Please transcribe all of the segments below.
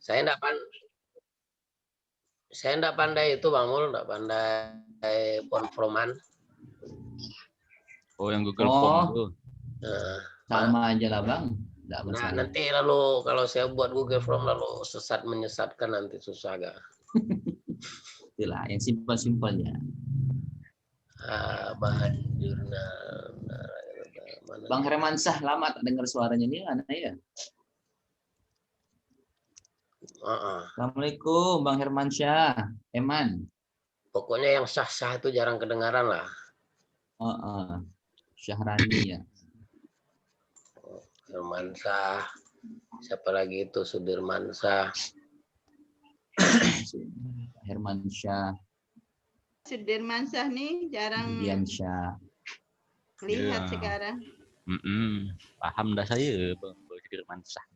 Saya enggak pandai itu Bang Mul, enggak pandai form-forman. Oh, yang Google Form tuh. Sama aja lah Bang. Nah, nanti lalu kalau saya buat Google Form lalu menyesatkan nanti susah agak. Itulah yang simpel-simpelnya. Bahan jurnal. Bang Hermansyah lama tak dengar suaranya nih mana ya? Assalamualaikum Bang Hermansyah. Eman. Pokoknya yang sah-sah itu jarang kedengaran lah. Syahrani ya. Hermansyah. Siapa lagi itu Sudirmansyah. Hermansyah. Sudirmansyah nih jarang lihat sekarang. Paham dah saya Bang Sudirmansyah.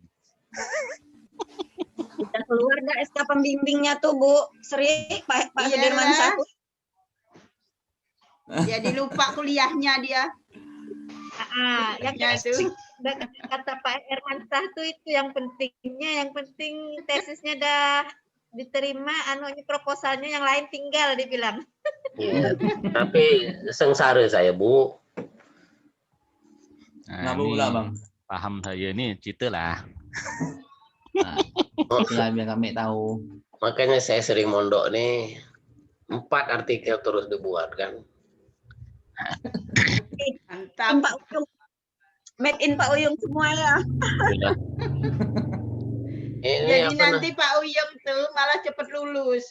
Udah keluar nggak SK pembimbingnya tuh Bu Sri Pak Sudirmansyah? Jadi lupa kuliahnya dia. Yang kata Pak Hermansyah tuh itu yang penting tesisnya dah diterima, proposalnya yang lain tinggal dibilang. Iya, tapi sengsara saya Bu. Nah, pula Bang. Paham saya ini cerita lah. Biar kami tahu. Makanya saya sering mondok nih 4 artikel terus dibuat kan. Mantap. Pak Uyung. Make in Pak Uyung semua ya. Jadi nanti Pak Uyung tuh malah cepet lulus.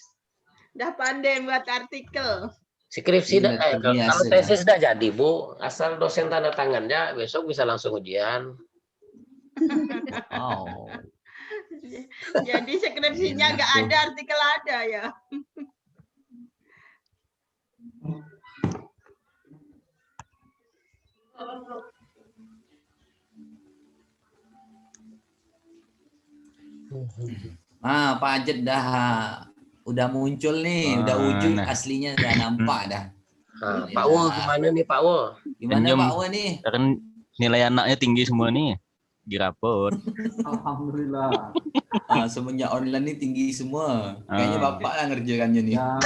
Udah pandai buat artikel. Skripsi kalau tesis sudah jadi Bu, asal dosen tanda tangannya besok bisa langsung ujian. Jadi skripsinya nggak ada, artikel ada ya. Pak Ajat udah muncul nih, udah wujud aslinya udah nampak dah. Pak Wo gimana nih Pak Wo? Gimana Pak Wo nih? Karena nilai anaknya tinggi semua nih di rapor. Alhamdulillah. Semenjak online ini tinggi semua. Kayaknya Bapak lah ngerjakannya nih. Ya.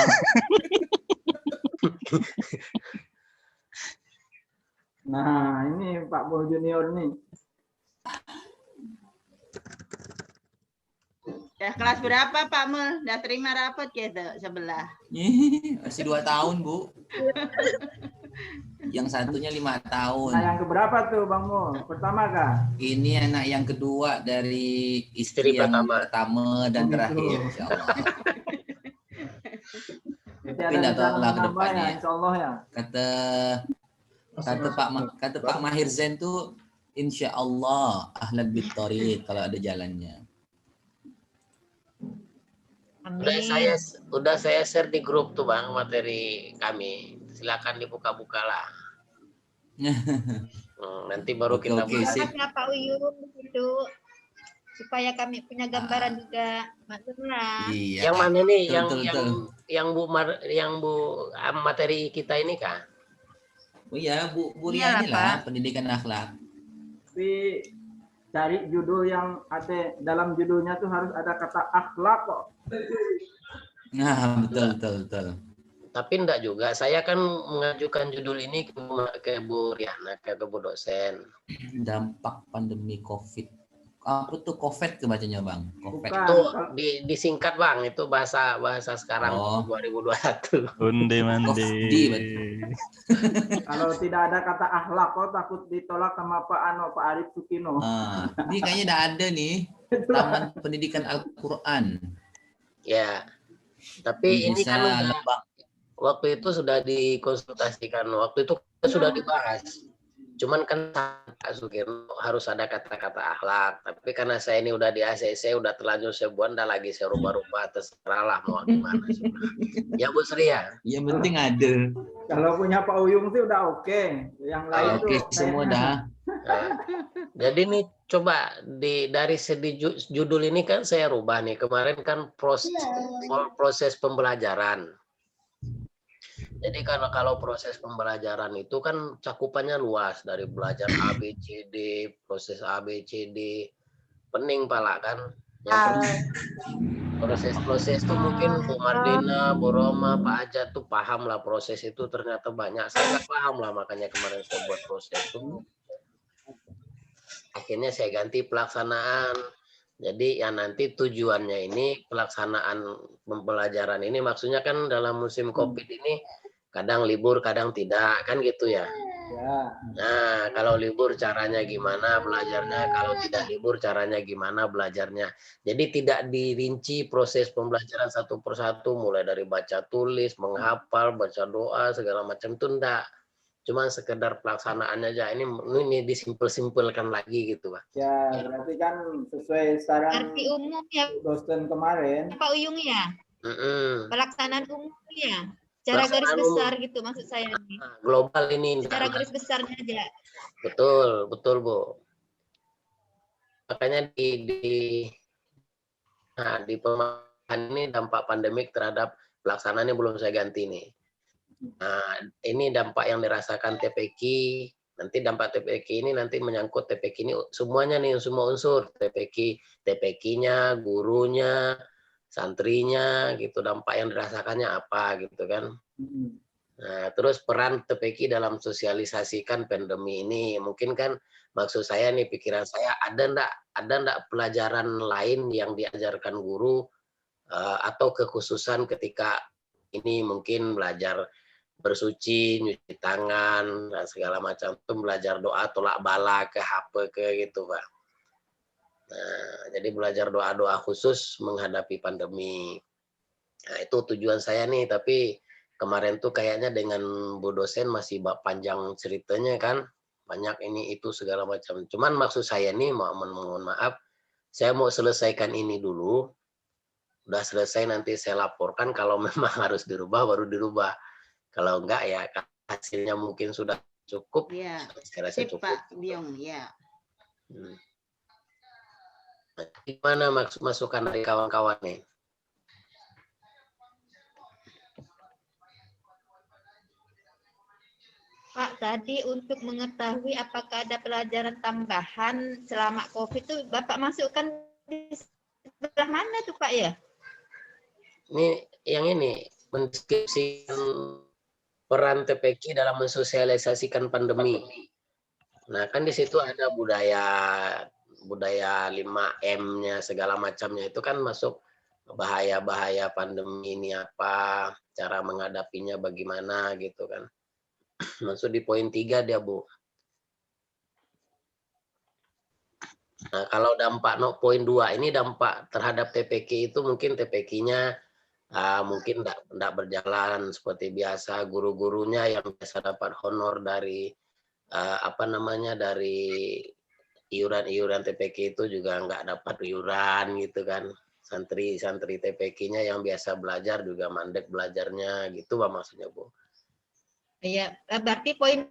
Nah, ini Pak Bo Junior nih. Ya, kelas berapa Pak Mul? Udah terima rapot gitu sebelah? Masih 2 tahun Bu. Yang satunya 5 tahun. Nah, yang keberapa tuh Bang Mo? Pertama kah? Ini anak yang kedua dari istri yang pertama dan terakhir. Insyaallah. Tapi tidak tahu lah ke depannya. Ya, insyaallah ya. Kata Pak Mahir Zain tuh insyaallah ahlan bittariq kalau ada jalannya. Udah saya share di grup tuh Bang materi kami. Silakan dibuka-buka lah. Nanti baru kita buka. Pak Uyung begitu supaya kami punya gambaran juga maksudnya. Iya, yang mana nih? Yang Bu materi kita ini kah? Oh iya, Bu Ria lah pendidikan akhlak. Tapi cari judul yang ada dalam judulnya tuh harus ada kata akhlak kok. Nah, betul. Tapi enggak juga. Saya kan mengajukan judul ini ke Bu Riana, ke Bu dosen. Dampak pandemi COVID. Apa tuh COVID kebacanya Bang? COVID. Itu disingkat Bang, itu bahasa sekarang 2021. Onde-mande. Kalau tidak ada kata akhlak kok takut ditolak sama Pak Arif Sukino. Ini kayaknya udah ada nih Taman Pendidikan Al-Qur'an. Ya. Tapi ini kan waktu itu sudah dikonsultasikan, waktu itu sudah dibahas. Cuman kan Pak Sukirno harus ada kata-kata akhlak. Tapi karena saya ini udah di ACC, udah terlanjur sebulan, udah lagi saya rubah-rubah, terserah lah mau gimana. Ya Bu Sri ya? Yang penting ada. Kalau punya Pak Uyung sih udah oke. Yang lain tuh semua dah. Jadi nih coba dari segi judul ini kan saya rubah nih. Kemarin kan proses pembelajaran. Jadi kalau proses pembelajaran itu kan cakupannya luas dari belajar ABCD, proses ABCD, pening pala kan. Proses-proses tuh mungkin Bu Mardina, Bu Roma, Pak Ajat tuh paham lah proses itu ternyata banyak. Saya nggak paham lah, makanya kemarin saya buat proses tuh. Akhirnya saya ganti pelaksanaan. Jadi yang nanti tujuannya ini pelaksanaan pembelajaran ini maksudnya kan dalam musim COVID ini kadang libur, kadang tidak, kan gitu ya. Nah, kalau libur caranya gimana belajarnya, kalau tidak libur caranya gimana belajarnya. Jadi tidak dirinci proses pembelajaran satu persatu, mulai dari baca tulis, menghafal, baca doa, segala macam itu enggak. Cuma sekedar pelaksanaannya aja. Ini disimpel-simpelkan lagi gitu, Pak. Ya, berarti kan sesuai saran Arti umum ya dosen kemarin. Pak Uyung ya. Pelaksanaan umum ya. Secara garis besar gitu maksud saya nih. Global ini. Secara garis besarnya aja. Betul, betul Bu. Makanya di pemahaman ini dampak pandemik terhadap pelaksanaannya belum saya ganti nih. Nah, ini dampak yang dirasakan TPQ. Nanti dampak TPQ ini nanti menyangkut TPQ ini semuanya nih, semua unsur TPQ-nya, gurunya, santrinya gitu, dampak yang dirasakannya apa gitu kan. Nah, terus peran TPQ dalam sosialisasikan pandemi ini, mungkin kan maksud saya nih, pikiran saya ada enggak pelajaran lain yang diajarkan guru atau kekhususan ketika ini mungkin belajar bersuci, nyuci tangan, dan segala macam itu, belajar doa, tolak bala ke HP ke gitu Pak. Nah, jadi belajar doa-doa khusus menghadapi pandemi. Nah, itu tujuan saya nih, tapi kemarin tuh kayaknya dengan Bu dosen masih panjang ceritanya kan, banyak ini itu segala macam. Cuman maksud saya nih, mohon maaf, saya mau selesaikan ini dulu. Udah selesai nanti saya laporkan, kalau memang harus dirubah baru dirubah. Kalau enggak ya hasilnya mungkin sudah cukup. Ya, saya rasa cukup. Pak Biong, ya. Gimana masukan dari kawan-kawan nih? Pak, tadi untuk mengetahui apakah ada pelajaran tambahan selama COVID itu Bapak masukkan di sebelah mana tuh Pak ya? Ini yang ini mendeskripsikan peran TPQ dalam mensosialisasikan pandemi. Nah, kan di situ ada budaya 5M-nya segala macamnya, itu kan masuk bahaya-bahaya pandemi ini apa, cara menghadapinya bagaimana gitu kan. Maksud di poin 3 dia, Bu. Nah, kalau dampak poin 2 ini dampak terhadap TPQ itu mungkin TPQ-nya mungkin tidak berjalan seperti biasa, guru-gurunya yang biasa dapat honor dari dari iuran TPQ itu juga nggak dapat iuran gitu kan. Santri TPQ-nya yang biasa belajar juga mandek belajarnya gitu Pak maksudnya Bu. Iya, berarti poin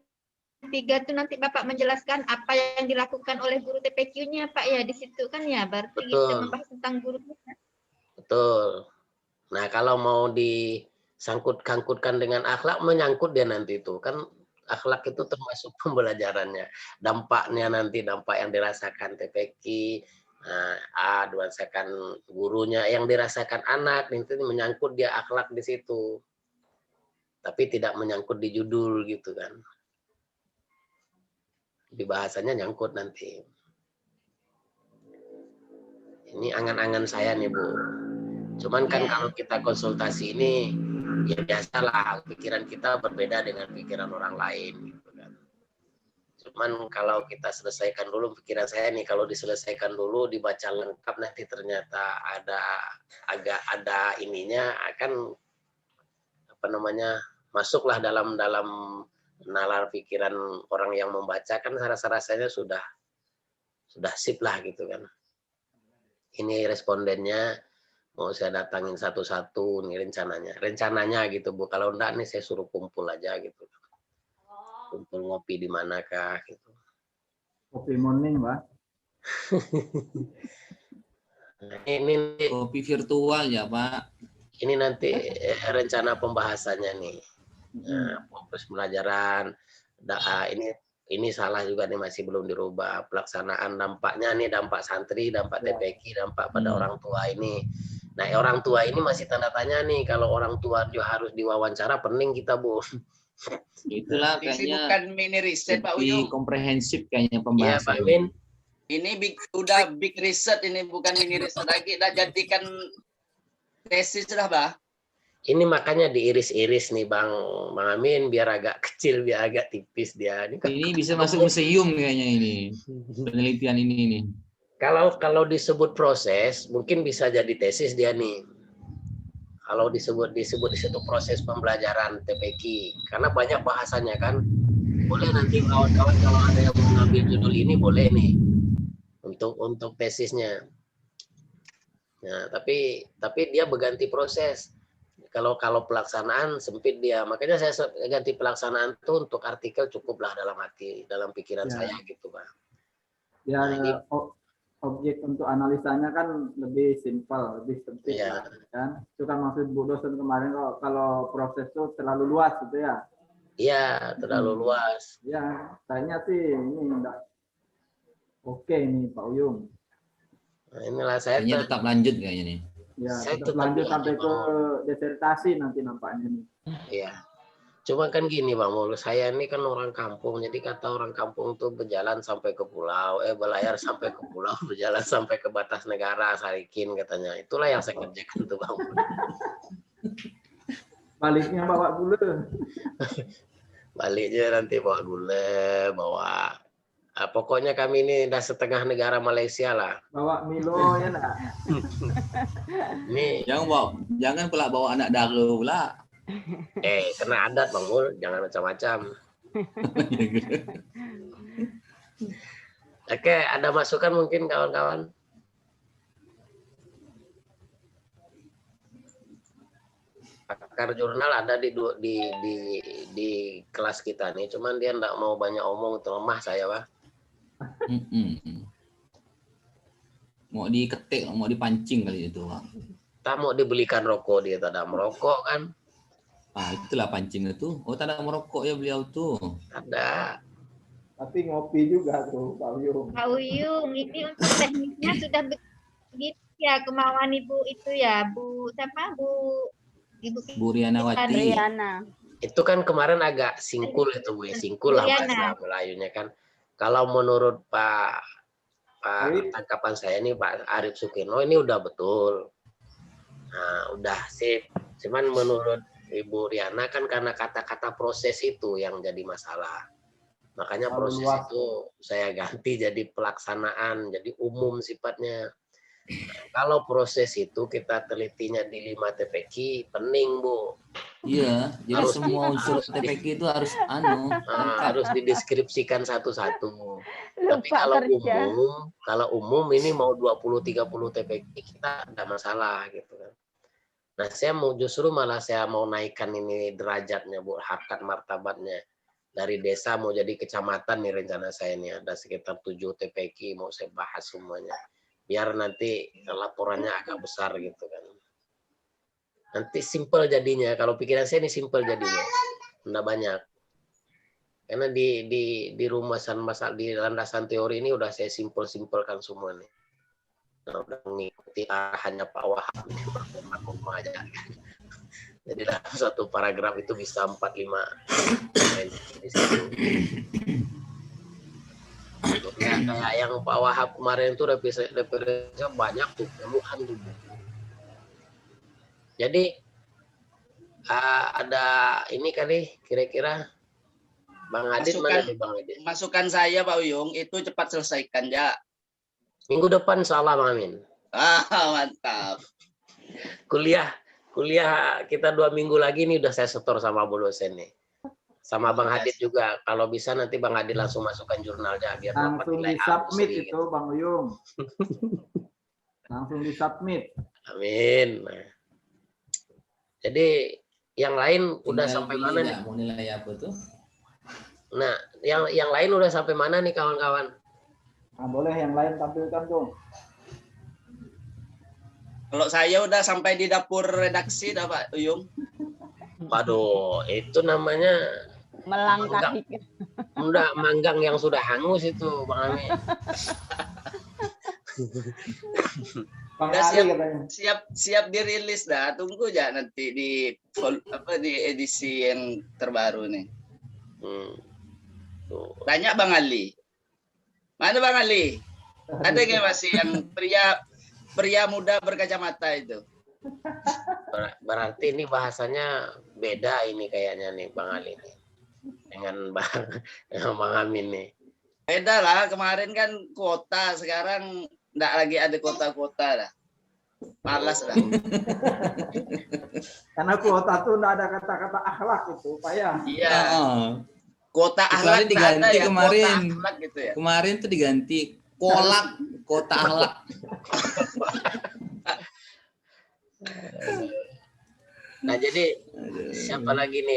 3 itu nanti Bapak menjelaskan apa yang dilakukan oleh guru TPQ-nya Pak ya, di situ kan ya, berarti kita membahas tentang gurunya. Betul. Nah, kalau mau disangkut-kangkutkan dengan akhlak, menyangkut dia nanti itu. Kan akhlak itu termasuk pembelajarannya. Dampaknya nanti, dampak yang dirasakan TPQ, dirasakan gurunya, yang dirasakan anak, itu menyangkut dia akhlak di situ. Tapi tidak menyangkut di judul gitu kan. Di bahasanya nyangkut nanti. Ini angan-angan saya nih Bu. Cuman kan kalau kita konsultasi ini, ya biasalah pikiran kita berbeda dengan pikiran orang lain gitu kan. Cuman kalau kita selesaikan dulu, pikiran saya nih kalau diselesaikan dulu, dibaca lengkap, nanti ternyata ada ininya, akan masuklah dalam nalar pikiran orang yang membaca, kan rasanya sudah sip lah gitu kan. Ini respondennya mau saya datangin satu-satu nih rencananya gitu Bu. Kalau enggak nih saya suruh kumpul aja gitu, kumpul ngopi di manakah gitu. Kopi morning Pak. ini kopi virtual ya Pak. Ini nanti rencana pembahasannya nih. Fokus pembelajaran ini ini salah juga nih, masih belum dirubah pelaksanaan dampaknya nih, dampak santri, dampak TPQ, dampak pada orang tua ini. Nah, orang tua ini masih tanda tanya nih, kalau orang tua juga harus diwawancara, pening kita, Bu. Itulah kayaknya bukan mini riset Pak Uyung. Komprehensif kayaknya Iya, pembahasan. Pak Amin. Ini udah big riset, ini bukan mini riset lagi, udah jadikan tesis lah, Bah. Ini makanya diiris-iris nih Bang Amin, biar agak kecil, biar agak tipis dia. Ini bisa masuk museum kayaknya ini. Penelitian ini nih. Kalau disebut proses, mungkin bisa jadi tesis dia nih. Kalau disebut di situ proses pembelajaran TPQ, karena banyak bahasanya kan. Boleh nanti kawan-kawan kalau ada yang mau ngambil judul ini boleh nih untuk tesisnya. Nah, tapi dia berganti proses. Kalau pelaksanaan sempit dia, makanya saya ganti pelaksanaan itu untuk artikel cukuplah dalam pikiran saya gitu, Pak. Ya, Nah, objek untuk analisanya kan lebih simpel, lebih sempit, kan? Itu kan maksud Bu dosen kemarin kalau proses itu terlalu luas gitu ya? Iya, terlalu luas. Ya, kayaknya sih ini enggak oke nih Pak Uyung. Nah, inilah saya tetap lanjut kayaknya nih. Ya, saya tetap lanjut sampai ke disertasi nanti nampaknya nih. Iya. Cuma kan gini Bang Mul, saya ini kan orang kampung, jadi kata orang kampung tuh berjalan sampai ke pulau, berlayar sampai ke pulau, berjalan sampai ke batas negara, Sarikin katanya. Itulah yang saya kerjakan tuh Bang Mul. Baliknya bawa gula. Baliknya nanti bawa gula, bawa pokoknya kami ini udah setengah negara Malaysia lah. Bawa Milo ya nak. Ini jangan pula bawa anak dara pula. Kena adat Bang Mul, jangan macam-macam. Oke, ada masukan mungkin kawan-kawan? Pakar jurnal ada di kelas kita nih, cuman dia enggak mau banyak omong, lemah saya, Pak. Mau diketik, mau dipancing kali itu, Pak. Tak mau dibelikan rokok, dia tak ada merokok kan? Itulah pancing itu. Tak ada merokok ya beliau tuh. Ada. Tapi ngopi juga tuh Pak Uyung. Pak Uyung, ini untuk teknisnya sudah begitu ya, kemauan Ibu itu ya, Bu siapa? Bu Rianawati. Itu kan kemarin agak singkul itu Bu, singkul lah bahasa Melayunya kan. Kalau menurut Pak tangkapan saya nih Pak Arif Sukirno ini udah betul. Nah, udah sip. Cuman menurut Ibu Riana kan karena kata-kata proses itu yang jadi masalah. Makanya proses itu saya ganti jadi pelaksanaan, jadi umum sifatnya. Nah, kalau proses itu kita telitinya di 5 TPQ, pening Bu. Iya, jadi semua unsur TPQ itu harus harus dideskripsikan satu-satu. Tapi kalau umum ini mau 20-30 TPQ kita ada masalah gitu kan. Nah, saya mau naikkan ini derajatnya Bu, harkat martabatnya. Dari desa mau jadi kecamatan nih rencana saya nih, ada sekitar 7 TPQ mau saya bahas semuanya. Biar nanti laporannya agak besar gitu kan. Nanti simple jadinya, kalau pikiran saya ini simple jadinya. Enggak banyak. Karena di rumusan masalah di landasan teori ini udah saya simpelkan semua nih. Nah, udah mengikuti arahannya Pak Wahab ini aja. Jadi dalam satu paragraf itu bisa 4-5 di situ. Ya, kayak yang Pak Wahab kemarin itu referensinya banyak tuh, puluhan tuh. Jadi ada ini kali kira-kira Bang Adit mana nih Bang Adit? Masukan saya Pak Uyung itu cepat selesaikan ya. Minggu depan salah Bang Amin. Mantap. Kuliah kita 2 minggu lagi nih udah saya setor sama Bu dosen nih. Sama Bang Hadid juga. Kalau bisa nanti Bang Hadid langsung masukkan jurnalnya biar langsung disubmit itu gitu. Bang Uyung. Langsung disubmit. Amin. Nah. Jadi yang lain udah sampai mana nih? Mau nilai apa tuh? Nah, yang lain udah sampai mana nih kawan-kawan? Nah, boleh yang lain tampilkan dong. Kalau saya udah sampai di dapur redaksi dah Pak Uyung. Waduh, itu namanya Enggak, manggang yang sudah hangus itu, Bang Amin. Siap dirilis dah. Tunggu aja nanti di edisi yang terbaru nih. Tanya Bang Ali. Mana Bang Ali? Ada nggak masih yang pria muda berkacamata itu? Berarti ini bahasanya beda ini kayaknya nih Bang Ali nih. Dengan Bang Amin nih. Beda lah, kemarin kan kota, sekarang enggak lagi ada kota-kota dah. Malas lah. Karena kuota tuh enggak ada kata-kata akhlak itu, payah. Iya. Kota akhlak diganti ya, kemarin. Kota akhlak gitu ya. Kemarin tuh diganti kolak kota akhlak. Nah, jadi siapa lagi nih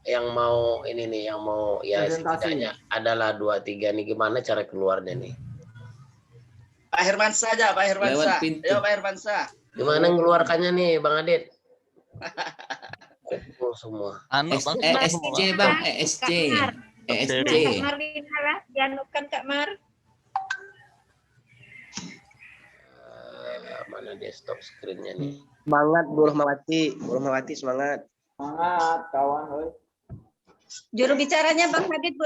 yang mau ini nih, yang mau ya setidaknya adalah 2-3 nih, gimana cara keluarnya nih? Pak Hermansyah aja, Pak Hermansyah. Ayo Pak Hermansyah. Gimana ngeluarkannya nih, Bang Adit? Kumpul semua. ESC Bang, ESC. ESC. Kak Marlina lah, dianukan Kak Mar. Mana dia stop screen-nya nih? Semangat Bu Rohmawati, semangat. Semangat kawan, oi. Juru bicaranya Bang Hadid.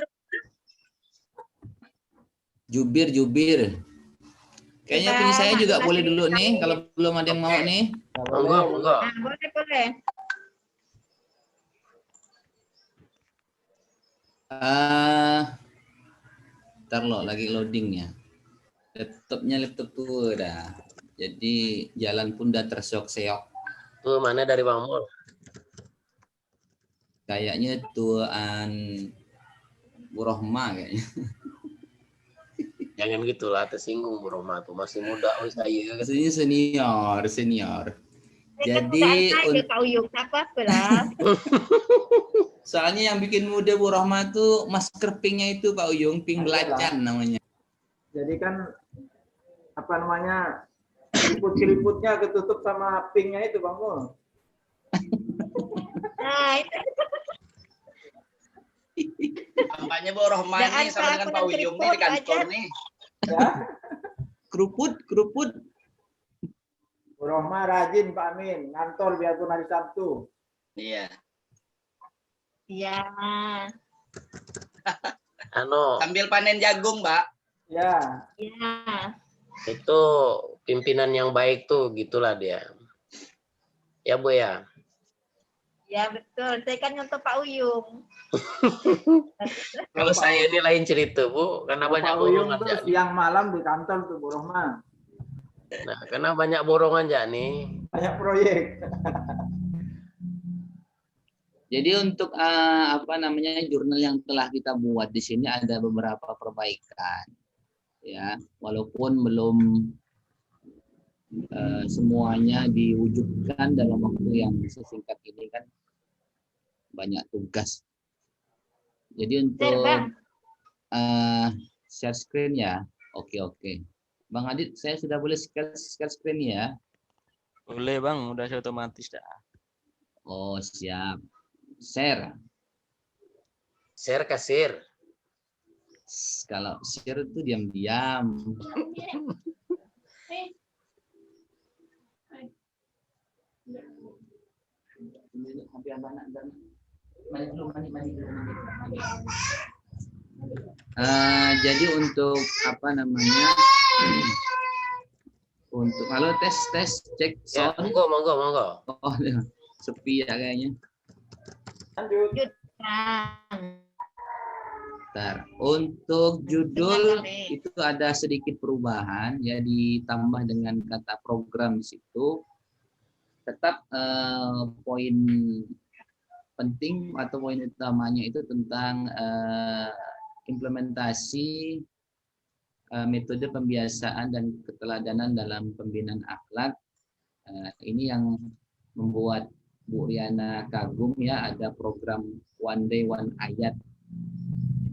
Jubir. Kayaknya punya saya juga boleh dulu nih, kalau belum ada yang mau nih. Enggak. Nah, boleh. Ntar lo lagi loadingnya. Laptop tuh udah. Jadi jalan pun udah terseok-seok. Tuh mana dari Bang Mul? Kayaknya tuan Bu Rohma kayaknya. Jangan gitulah, tersinggung Bu Rohma tuh, masih muda saya. Maksudnya senior. Jadi Kak Uyung, apa lah. Soalnya yang bikin muda Bu Rohma tuh masker pinknya itu Pak Uyung, pink belacan namanya. Jadi kan apa namanya, keriput-keriputnya ketutup sama pinknya itu Bang Mul. Nah, itu. Kampanye Bu Rohma nih sama dengan Pak Uyung nih di kantor nih. Ya. Keruput. Bu Rohma rajin Pak Amin, ngantor biarpun hari Sabtu. Iya. Sambil panen jagung, Mbak. Ya. Itu pimpinan yang baik tuh, gitulah dia. Ya Bu ya. Ya betul, saya kan nyontoh Pak Uyung. Kalau saya ini lain cerita Bu, karena banyak borongan tuh siang malam di kantor tuh Bu Rohma. Nah, karena banyak borongan nih. Banyak proyek. Jadi untuk jurnal yang telah kita buat di sini ada beberapa perbaikan, ya, walaupun belum semuanya diwujudkan dalam waktu yang sesingkat ini kan banyak tugas. Jadi untuk share screen ya, oke. Bang Adit, saya sudah boleh share screen ya? Boleh Bang, udah otomatis dah. Oh siap. Share kasir. Kalau share itu diam-diam. Jadi untuk untuk halo tes cek sound. Ya, monggo. Oh, sepi ya kayaknya. Lanjut. Bentar. Untuk judul itu ada sedikit perubahan, ya, ditambah dengan kata program di situ. Tetap poin penting atau poin utamanya itu tentang implementasi metode pembiasaan dan keteladanan dalam pembinaan akhlak. Ini yang membuat Bu Riana kagum, ya, ada program One Day One Ayat.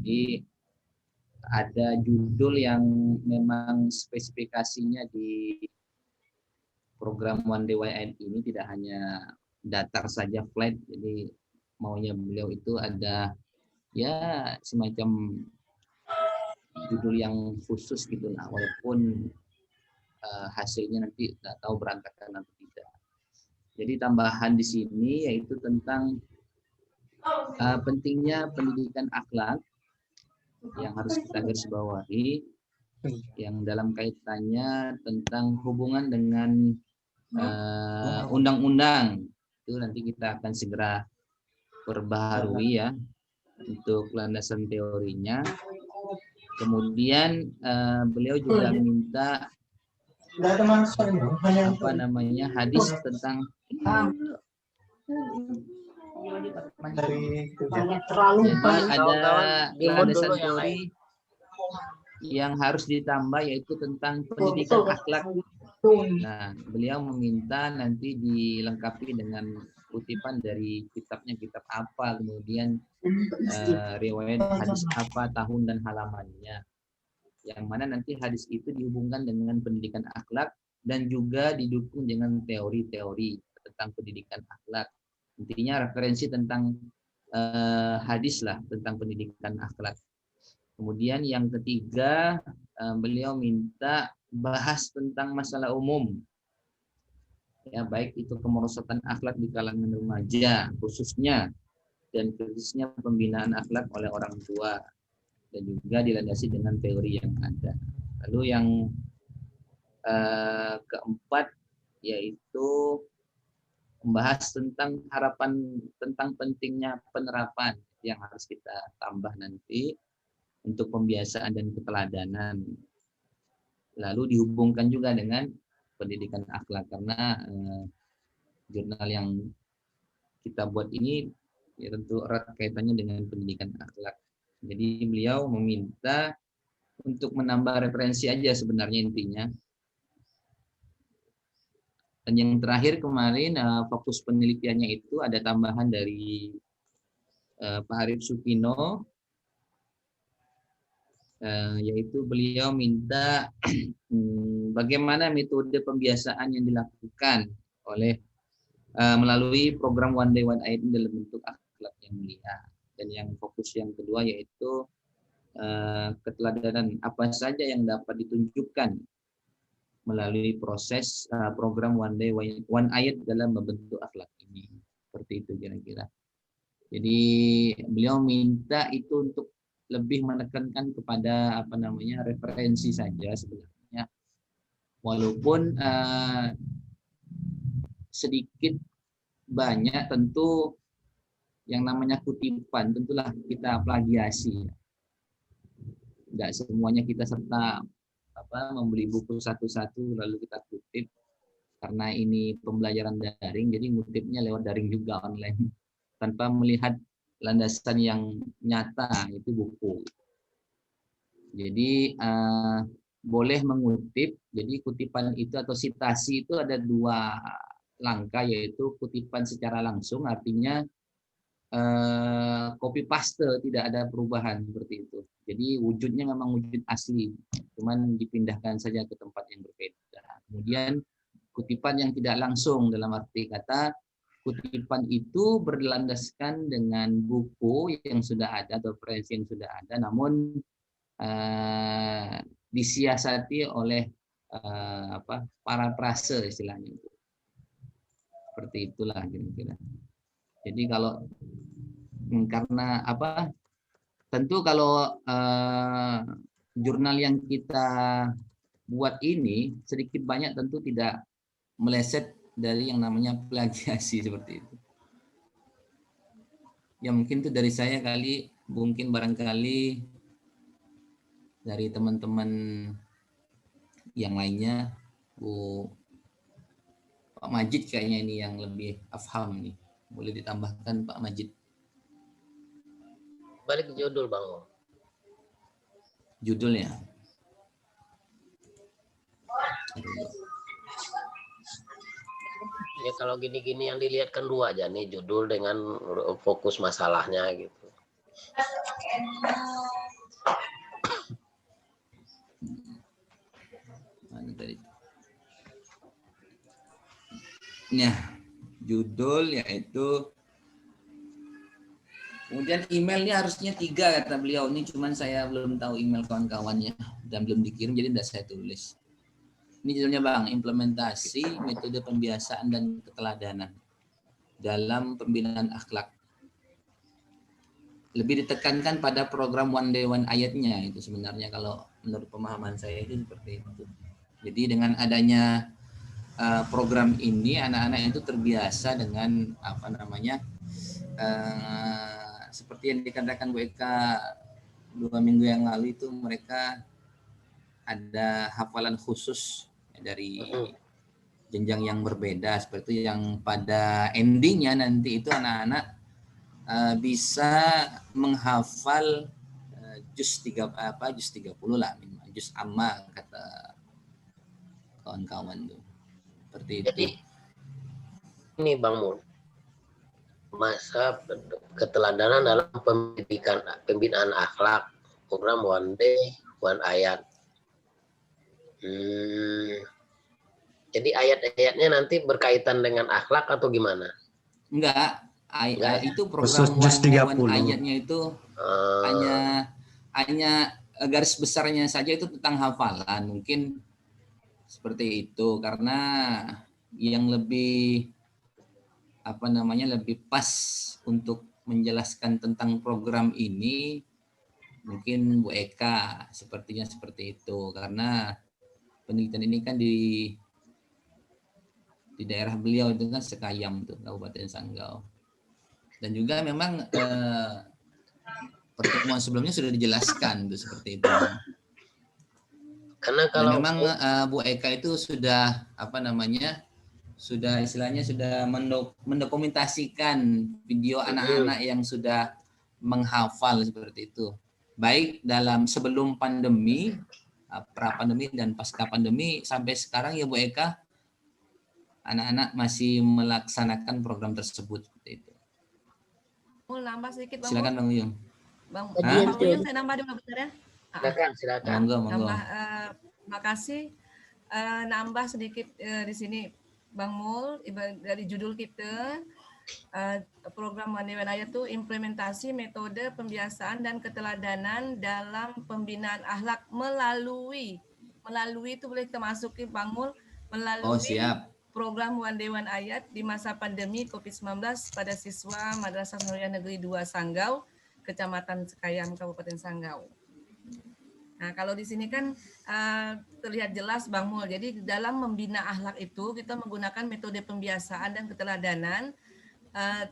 Jadi ada judul yang memang spesifikasinya di program One Day One Ayat ini tidak hanya datar saja flat, jadi maunya beliau itu ada ya semacam judul yang khusus gitu lah, walaupun hasilnya nanti nggak tahu berantakan atau tidak. Jadi tambahan di sini yaitu tentang pentingnya pendidikan akhlak yang harus kita garis bawahi, yang dalam kaitannya tentang hubungan dengan undang-undang. Itu nanti kita akan segera perbaharui ya untuk landasan teorinya. Kemudian beliau juga minta apa namanya hadis tentang jadi ada landasan teori yang harus ditambah yaitu tentang pendidikan akhlak. Nah, beliau meminta nanti dilengkapi dengan kutipan dari kitabnya, kitab apa, kemudian riwayat hadis apa, tahun dan halamannya. Yang mana nanti hadis itu dihubungkan dengan pendidikan akhlak dan juga didukung dengan teori-teori tentang pendidikan akhlak. Intinya referensi tentang hadis lah tentang pendidikan akhlak. Kemudian yang ketiga, beliau minta bahas tentang masalah umum. Ya, baik itu kemerosotan akhlak di kalangan remaja khususnya dan khususnya pembinaan akhlak oleh orang tua dan juga dilandasi dengan teori yang ada. Lalu yang keempat yaitu membahas tentang harapan tentang pentingnya penerapan yang harus kita tambah nanti untuk pembiasaan dan keteladanan. Lalu dihubungkan juga dengan pendidikan akhlak karena jurnal yang kita buat ini ya tentu erat kaitannya dengan pendidikan akhlak. Jadi beliau meminta untuk menambah referensi aja sebenarnya intinya. Dan yang terakhir kemarin fokus penelitiannya itu ada tambahan dari Pak Arif Sukino, yaitu beliau minta bagaimana metode pembiasaan yang dilakukan oleh melalui program One Day One Ayat dalam bentuk akhlak yang mulia. Dan yang fokus yang kedua yaitu keteladanan apa saja yang dapat ditunjukkan melalui proses program One Day One Ayat dalam membentuk akhlak ini. Seperti itu kira-kira. Jadi beliau minta itu untuk lebih menekankan kepada apa namanya referensi saja sebenarnya, walaupun sedikit banyak tentu yang namanya kutipan tentulah kita plagiasi, tidak semuanya kita serta membeli buku satu-satu lalu kita kutip karena ini pembelajaran daring, jadi ngutipnya lewat daring juga online tanpa melihat landasan yang nyata itu buku. Jadi boleh mengutip, jadi kutipan itu atau sitasi itu ada dua langkah, yaitu kutipan secara langsung artinya copy paste, tidak ada perubahan seperti itu. Jadi wujudnya memang wujud asli, cuman dipindahkan saja ke tempat yang berbeda. Kemudian kutipan yang tidak langsung dalam arti kata kutipan itu berlandaskan dengan buku yang sudah ada atau referensi yang sudah ada, namun disiasati oleh parafrase istilahnya itu. Seperti itulah kira-kira. Jadi kalau karena tentu kalau jurnal yang kita buat ini sedikit banyak tentu tidak meleset dari yang namanya plagiasi seperti itu. Ya mungkin itu dari saya kali, mungkin barangkali dari teman-teman yang lainnya, Pak Majid kayaknya ini yang lebih afham nih. Boleh ditambahkan Pak Majid. Balik ke judul Bang. Judulnya. Ya kalau gini-gini yang dilihatkan dua aja nih, judul dengan fokus masalahnya gitu. Mana tadi? Nah, judul yaitu Kemudian emailnya harusnya 3 kata beliau. Ini cuman saya belum tahu email kawan-kawannya dan belum dikirim, jadi tidak saya tulis. Ini judulnya Bang, implementasi metode pembiasaan dan keteladanan dalam pembinaan akhlak. Lebih ditekankan pada program one day one ayatnya itu sebenarnya kalau menurut pemahaman saya itu seperti itu. Jadi dengan adanya program ini anak-anak itu terbiasa dengan apa namanya seperti yang dikatakan Bu Eka 2 minggu yang lalu itu mereka ada hafalan khusus dari jenjang yang berbeda seperti yang pada endingnya nanti itu anak-anak bisa menghafal juz 30 lah, juz amma kata kawan-kawan tuh. Seperti itu. Jadi ini Bang Mul, masa keteladanan dalam pembinaan akhlak, program one day one ayat. Jadi ayat-ayatnya nanti berkaitan dengan akhlak atau gimana? Enggak, itu program one day one ayatnya itu hanya garis besarnya saja itu tentang hafalan, mungkin seperti itu karena yang lebih apa namanya lebih pas untuk menjelaskan tentang program ini mungkin Bu Eka sepertinya seperti itu karena penelitian ini kan di daerah beliau itu kan Sekayam tuh Kabupaten Sanggau dan juga memang pertemuan sebelumnya sudah dijelaskan tuh seperti itu. Karena kalau memang Bu Eka itu sudah apa namanya sudah istilahnya sudah mendokumentasikan video anak-anak yang sudah menghafal seperti itu. Baik dalam sebelum pandemi, pra pandemi dan pasca pandemi sampai sekarang ya Bu Eka anak-anak masih melaksanakan program tersebut seperti itu. Mau nambah sedikit Bang. Silakan Bang Uyung. Bang Uyung saya nambah dulu bentar ya. Silakan. Monggo. Makasih. Nambah sedikit di sini Bang Mul dari judul kita program One Day One Ayat itu implementasi metode pembiasaan dan keteladanan dalam pembinaan akhlak melalui itu boleh kita masukin Bang Mul melalui program One Day One Ayat di masa pandemi COVID-19 pada siswa Madrasah Nuriyah Negeri 2 Sanggau, Kecamatan Sekayam, Kabupaten Sanggau. Nah, kalau di sini kan terlihat jelas Bang Mul. Jadi dalam membina akhlak itu kita menggunakan metode pembiasaan dan keteladanan,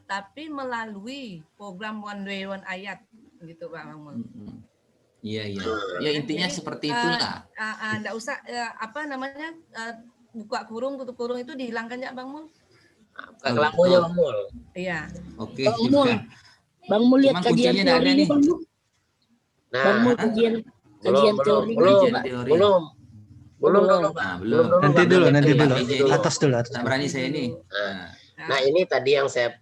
tapi melalui program One Day One Ayat, gitu Bang Mul. Iya. Ya intinya jadi, seperti itulah. Nggak usah apa namanya buka kurung, tutup kurung itu dihilangkan ya Bang Mul? Kelakunya Bang Mul. Iya. Oke. Bang Mul lihat kajian teori Bang Mul. Nah, Bang Mul kajian teori belum. Nanti dulu. Atas dulu. Berani saya ini. Nah, ini tadi yang saya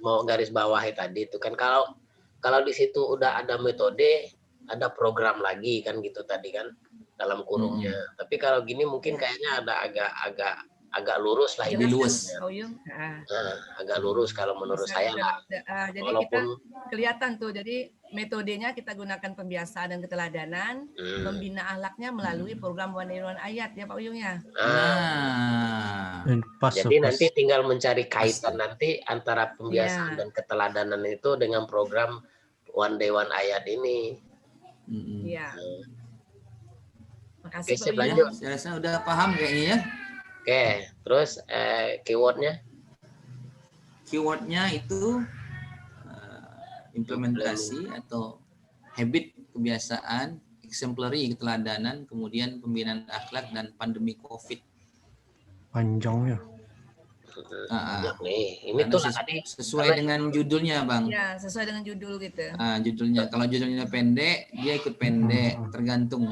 mau garis bawahi tadi itu kan kalau di situ udah ada metode, ada program lagi kan gitu tadi kan dalam kurungnya. Tapi kalau gini mungkin kayaknya ada agak lurus lah ini. Luas. Agak lurus kalau menurut saya lah. Jadi kita kelihatan tuh. Jadi metodenya kita gunakan pembiasaan dan keteladanan, membina akhlaknya melalui program One Day One Ayat ya Pak Uyung ya. Jadi nanti tinggal mencari kaitan nanti antara pembiasaan dan keteladanan itu dengan program One Day One Ayat ini. Iya. Makasih Pak Uyung. Saya rasa udah paham kayaknya ya. Oke, terus keywordnya? Keywordnya itu implementasi atau habit kebiasaan, exemplary keteladanan, kemudian pembinaan akhlak dan pandemi COVID. Panjang ya. Ini tuh tadi sesuai dengan judulnya Bang. Ya, sesuai dengan judul gitu. Judulnya. Kalau judulnya pendek, dia ikut pendek, tergantung.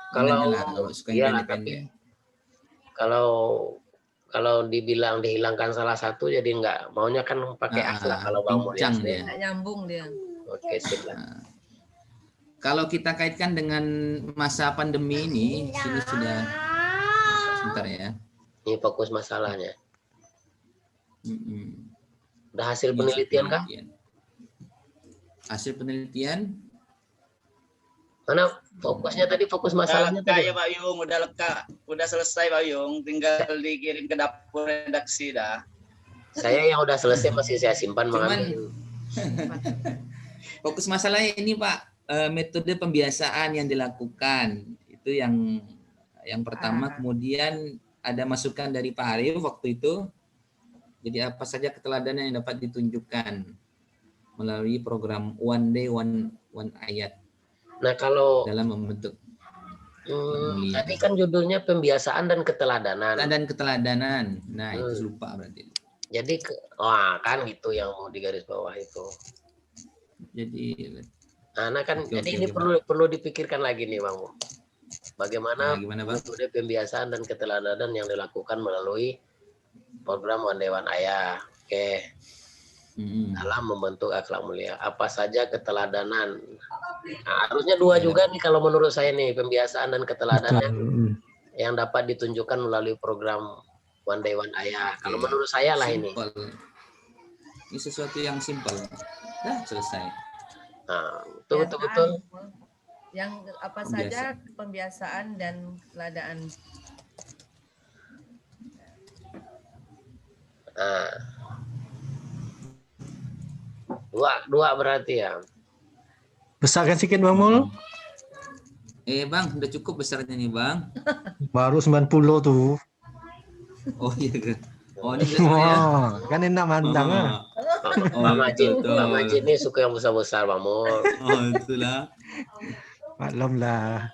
Kalau suka pendek. Kalau dibilang dihilangkan salah satu jadi nggak maunya kan pakai akhlak kalau Bang Mul ya. Nggak nyambung dia. Oke, sip lah. Kalau kita kaitkan dengan masa pandemi ini sudah sebentar ya. Ini fokus masalahnya. Udah hasil penelitian kah? hasil penelitian. Mana fokusnya tadi, fokus masalahnya Udah leka tadi. ya Pak Yung, udah leka, udah selesai Pak Yung, tinggal dikirim ke dapur redaksi dah. Saya yang udah selesai masih saya simpan Cuman mengambil. fokus masalahnya ini Pak, metode pembiasaan yang dilakukan itu yang pertama. Kemudian ada masukan dari Pak Arif waktu itu. Jadi apa saja keteladanan yang dapat ditunjukkan melalui program One Day One Ayat. Nah kalau dalam membentuk tadi kan judulnya pembiasaan dan keteladanan. Dan keteladanan. Nah itu lupa berarti. Jadi kan gitu yang mau digaris bawah itu. Jadi nah kan jadi ini perlu dipikirkan lagi nih Bang. Bagaimana metode pembiasaan dan keteladanan yang dilakukan melalui program One Day One Ayat. Oke. Dalam membentuk akhlak mulia. Apa saja keteladanan? Nah, harusnya dua juga nih kalau menurut saya nih, pembiasaan dan keteladanan yang dapat ditunjukkan melalui program One Day One Ayat. Kalau menurut saya lah ini. Ini sesuatu yang simpel. Dah selesai. Nah, betul. Yang apa saja pembiasaan dan keteladanan. Nah, dua berarti ya. Besarkan sedikit Bang Mul. Bang, udah cukup besarnya nih Bang. Baru 90 tuh. Oh iya kan. Oh ini kan enak mandang Bang Majid ini suka yang besar-besar Bang Mul. Oh itulah. Maklum lah.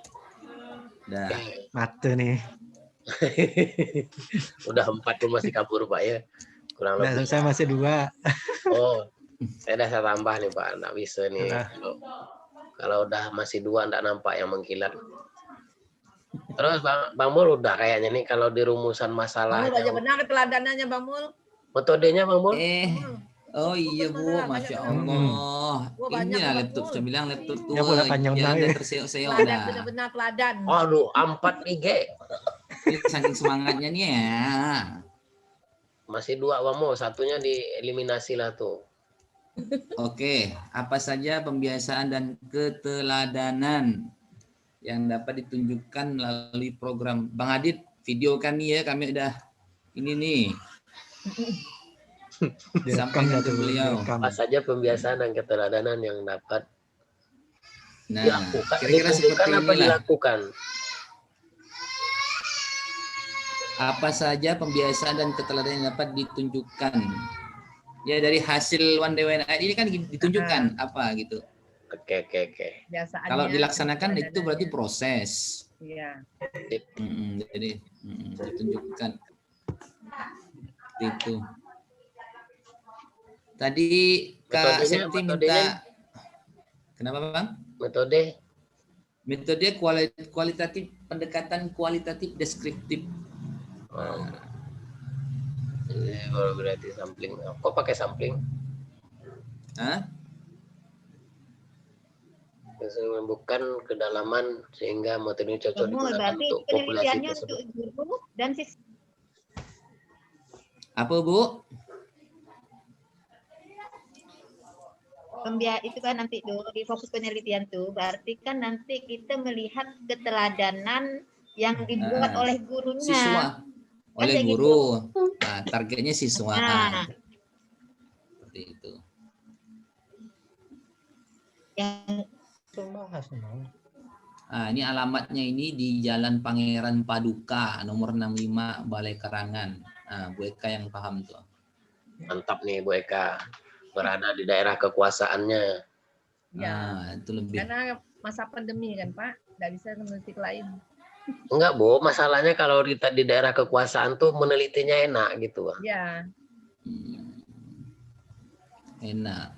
Dah. Mata nih. Udah 4 tuh masih kabur Pak ya. Kurang lebih. Saya masih 2. Oh, saya tambah nih Pak. Nggak bisa nih. Kalau udah masih 2 nggak nampak yang mengkilat. Terus Bang Mul udah kayaknya nih kalau di rumusan masalah. Udah benar keteladanannya Bang Mul. Metodenya Bang Mul? Oh iya Bu, Masya Allah. Inilah laptop, saya bilang laptop tua. Ya pula panjang terseok-seok dah. Benar-benar teladan. Aduh, 4 IG. Ini saking semangatnya nih ya. Masih 2 Bang Mul, satunya dieliminasi lah tuh. Oke, apa saja pembiasaan dan keteladanan yang dapat ditunjukkan melalui program. Bang Adit, video kami ya, kami udah ini nih. Sampaikan ke beliau. Apa saja pembiasaan dan keteladanan yang dapat dilakukan. Kira-kira seperti apa dilakukan? Apa saja pembiasaan dan keteladanan yang dapat ditunjukkan. Ya dari hasil One Day One Ayat ini kan ditunjukkan apa gitu. Oke. Kalau dilaksanakan itu berarti proses. Iya. Jadi ditunjukkan itu. Tadi Kak Septi minta. Kenapa Bang? Metode kualitatif, pendekatan kualitatif deskriptif. Ini kalau berarti sampling. Kok pakai sampling? Bukan kedalaman sehingga metode ini cocok digunakan untuk populasi tersebut. Guru dan siswa. Apa Bu? Itu kan nanti tuh di fokus penelitian tuh berarti kan nanti kita melihat keteladanan yang dibuat oleh gurunya. Siswa. Oleh guru. Nah, targetnya siswa. Seperti itu. Ini alamatnya ini di Jalan Pangeran Paduka nomor 65 Balai Karangan. Bu Eka yang paham tuh. Mantap nih Bu Eka. Berada di daerah kekuasaannya. Ya. Itu lebih. Karena masa pandemi kan Pak, nggak bisa meneliti lain. Enggak Bu, masalahnya kalau di daerah kekuasaan tuh menelitinya enak gitu. Ya. Enak.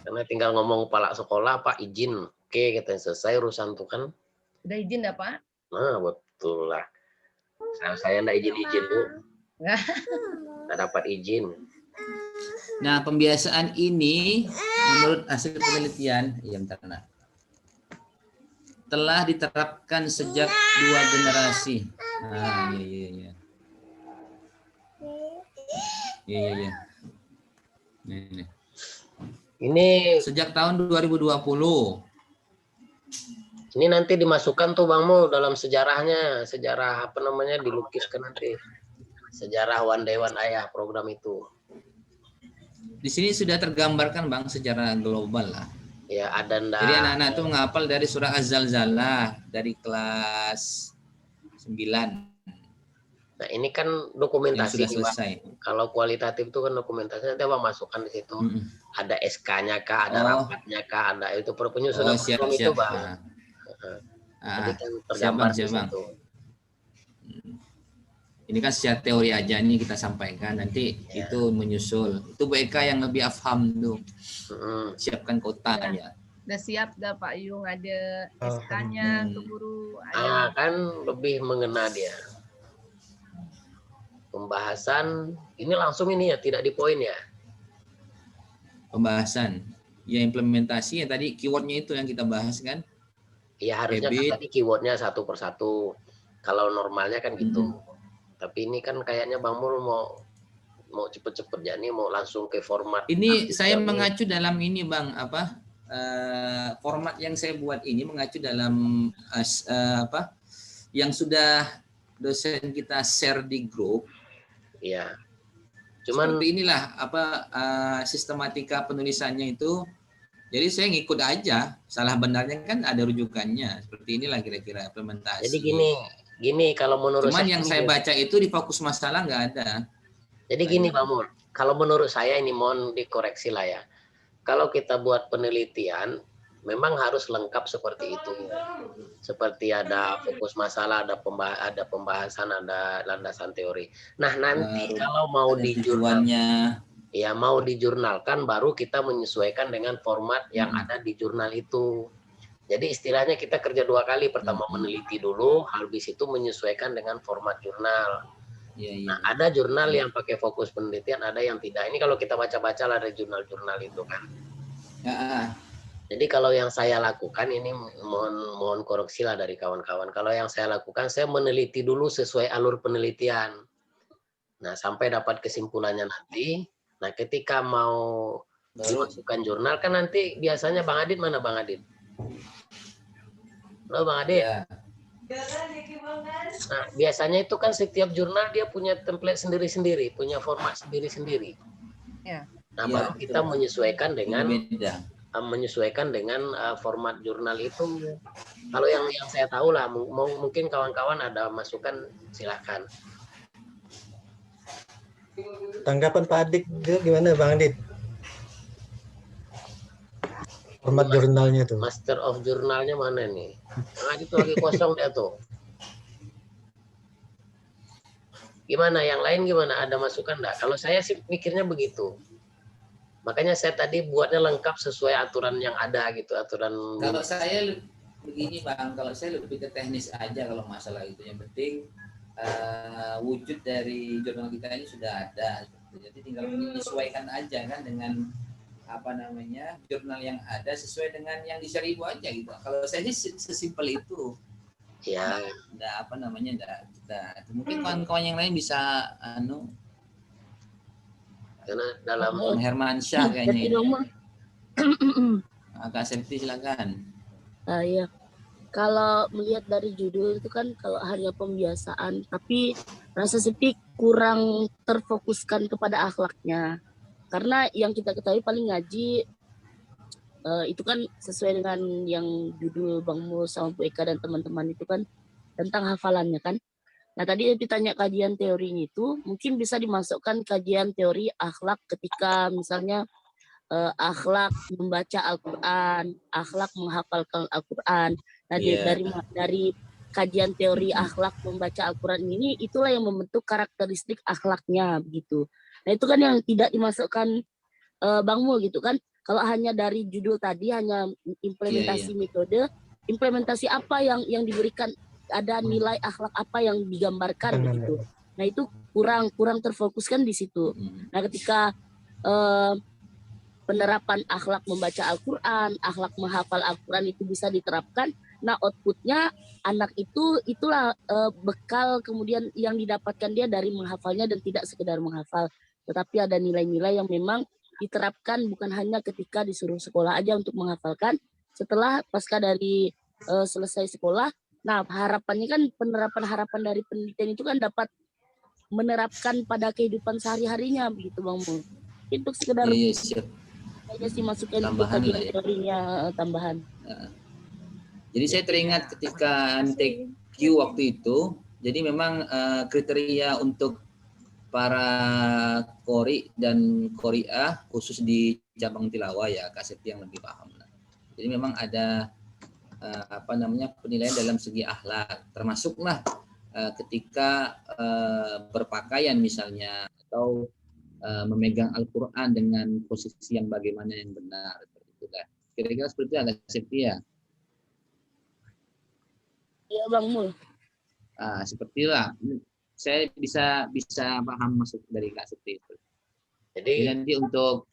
Karena tinggal ngomong kepala sekolah, Pak izin. Oke, kita selesai urusan tuh kan. Udah izin ya Pak? Nah, betul lah. Saya enggak izin-izin Bu. Nggak dapat izin. Nah, pembiasaan ini menurut hasil penelitian, telah diterapkan sejak 2 generasi. Iya. Ini sejak tahun 2020. Ini nanti dimasukkan tuh Bang Mul dalam sejarahnya, sejarah apa namanya, dilukiskan nanti. Sejarah One Day One Ayah program itu. Di sini sudah tergambarkan Bang secara global lah. Ya, ada ndak. Jadi anak-anak tuh menghafal dari surah Az-Zalzalah dari kelas 9. Nah, ini kan dokumentasi sudah selesai. Kalau kualitatif itu kan dokumentasinya nanti Abang masukkan di situ. Ada SK-nya kah, ada rapatnya kah, ada itu penyusunan program itu Bang. Jadi kan tergambar di situ. Ini kan secara teori aja nih kita sampaikan, nanti itu menyusul. Itu Bu Eka yang lebih afham tuh. Siapkan kota ya. Udah siap dah Pak Yung, ada SK-nya untuk guru. Kan lebih mengena dia. Pembahasan ini langsung ini ya, tidak di poin ya. Pembahasan. Ya implementasi ya tadi keywordnya itu yang kita bahas kan. Iya harusnya kan tadi keywordnya satu persatu. Kalau normalnya kan gitu. Tapi ini kan kayaknya Bang Mul mau cepet-cepet ya, ini mau langsung ke format. Ini saya mengacu dalam ini Bang, apa format yang saya buat ini mengacu dalam apa yang sudah dosen kita share di grup. Iya. Cuman seperti inilah apa sistematika penulisannya itu. Jadi saya ngikut aja. Salah benarnya kan ada rujukannya. Seperti inilah kira-kira implementasi. Jadi gini kalau menurut cuman saya, yang saya baca itu di fokus masalah nggak ada. Jadi gini Bang Mul, kalau menurut saya ini mohon dikoreksi lah ya. Kalau kita buat penelitian, memang harus lengkap seperti itu. Seperti ada fokus masalah, ada pembahasan, ada landasan teori. Nah nanti kalau mau dijurnalkan, ya mau dijurnalkan baru kita menyesuaikan dengan format yang ada di jurnal itu. Jadi istilahnya kita kerja 2 kali. Pertama meneliti dulu, habis itu menyesuaikan dengan format jurnal. Nah, ada jurnal yang pakai fokus penelitian, ada yang tidak. Ini kalau kita baca-baca lah ada jurnal-jurnal itu kan. Jadi kalau yang saya lakukan ini mohon koreksi lah dari kawan-kawan. Kalau yang saya lakukan, saya meneliti dulu sesuai alur penelitian. Nah, sampai dapat kesimpulannya nanti. Nah, ketika mau dimasukkan jurnal kan nanti biasanya Bang Adit mana Bang Adit? Halo Bang Adit. Nah, biasanya itu kan setiap jurnal dia punya template sendiri-sendiri, punya format sendiri-sendiri. Nah, baru kita menyesuaikan dengan format jurnal itu. Kalau yang saya tahu lah, mungkin kawan-kawan ada masukan, silakan. Tanggapan Pak Adik gimana Bang Adit? Format jurnalnya tuh. Master of jurnalnya mana nih? Nah, itu lagi kosong dia tuh. Gimana yang lain gimana? Ada masukan enggak? Kalau saya sih mikirnya begitu. Makanya saya tadi buatnya lengkap sesuai aturan yang ada gitu, aturan. Kalau saya begini Bang, kalau saya lebih ke teknis aja kalau masalah itu. Yang penting wujud dari jurnal kita ini sudah ada. Jadi tinggal menyesuaikan aja kan dengan apa namanya jurnal yang ada sesuai dengan yang di Seribu aja gitu. Kalau saya sih sesimpel itu. Ya. Enggak apa namanya enggak. Mungkin kawan-kawan yang lain bisa karena dalam Hermansyah kayaknya. Kak Septi silakan. Iya. Kalau melihat dari judul itu kan kalau hanya pembiasaan, tapi rasa Septi kurang terfokuskan kepada akhlaknya. Karena yang kita ketahui paling ngaji itu kan sesuai dengan yang judul Bang Mul sama Bu Eka dan teman-teman itu kan tentang hafalannya kan. Nah tadi ditanya kajian teorinya itu mungkin bisa dimasukkan kajian teori akhlak ketika misalnya akhlak membaca Al-Quran, akhlak menghafalkan Al-Quran. Nah dari kajian teori akhlak membaca Al-Quran ini itulah yang membentuk karakteristik akhlaknya begitu. Nah itu kan yang tidak dimasukkan Bang Mul gitu kan. Kalau hanya dari judul tadi hanya implementasi metode, implementasi apa yang diberikan, ada nilai akhlak apa yang digambarkan begitu. Nah itu kurang terfokuskan di situ. Nah ketika penerapan akhlak membaca Al-Quran, akhlak menghafal Al-Quran itu bisa diterapkan, nah outputnya anak itulah bekal kemudian yang didapatkan dia dari menghafalnya dan tidak sekedar menghafal. Tetapi ada nilai-nilai yang memang diterapkan bukan hanya ketika disuruh sekolah aja untuk menghafalkan. Setelah pasca dari selesai sekolah, nah harapannya kan penerapan harapan dari penelitian itu kan dapat menerapkan pada kehidupan sehari-harinya begitu Bang Mul. Itu sekedar aja sih masukin untuk kajian teorinya tambahan. Jadi saya teringat ketika MTQ waktu itu, jadi memang kriteria untuk para qori dan qoriah khusus di cabang tilawah ya Kak Septi yang lebih paham. Jadi memang ada penilaian dalam segi akhlak, termasuklah ketika berpakaian misalnya atau memegang Al-Quran dengan posisi yang bagaimana yang benar, itu kan. Kira-kira seperti itu agak Septi ya. Iya Bang Mul. Sepertilah saya bisa paham maksud dari Kak Septi itu. Jadi nanti untuk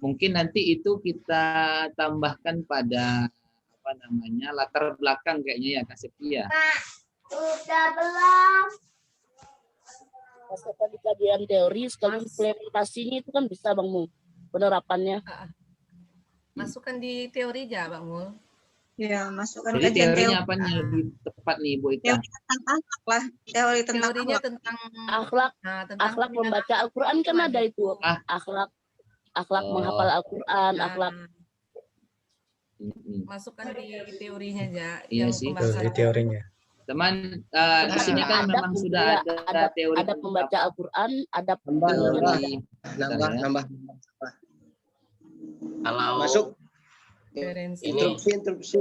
mungkin nanti itu kita tambahkan pada latar belakang kayaknya ya Kak Septi ya. Udah belum. Pas tadi kajian teori sekali implementasinya itu kan bisa Bang Mul penerapannya. Masukkan di teori aja Bang Mul. Ya, masukkan jadi kajian teorinya teori. apa nih lebih tepat nih Bu Ika? Teori tentang akhlak lah. Teorinya tentang akhlak membaca Al-Quran kan ada itu. Akhlak menghafal Al-Quran, akhlak. Masukkan di teorinya aja. Iya sih, di teorinya. Teman, di sini kan memang sudah ada teori. Ada membaca Al-Quran, ada nambah. Kalau masuk interupsi.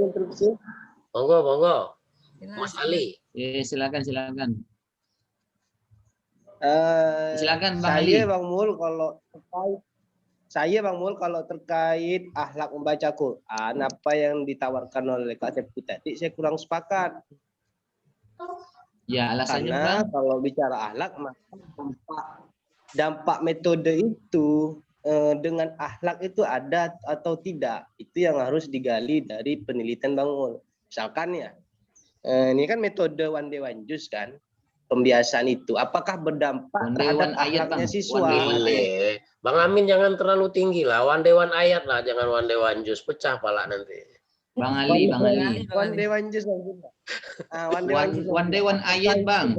Monggo. Mas Ali. Silakan. Silakan Bang Ali. Saya Bang Mul kalau terkait akhlak membaca Quran, apa yang ditawarkan oleh Kak Septi tadi saya kurang sepakat. Ya, alasannya karena Bang? Kalau bicara akhlak maka dampak metode itu dengan akhlak itu ada atau tidak, itu yang harus digali dari penelitian Bang Mul. Misalkan ya, ini kan metode one day one juice kan, pembiasaan itu, apakah berdampak terhadap akhlaknya siswa? Bang Amin jangan terlalu tinggi lah, one day one ayat lah, jangan one day one juice, pecah pala nanti. Bang Ali. One day one juice. One day one ayat Bang.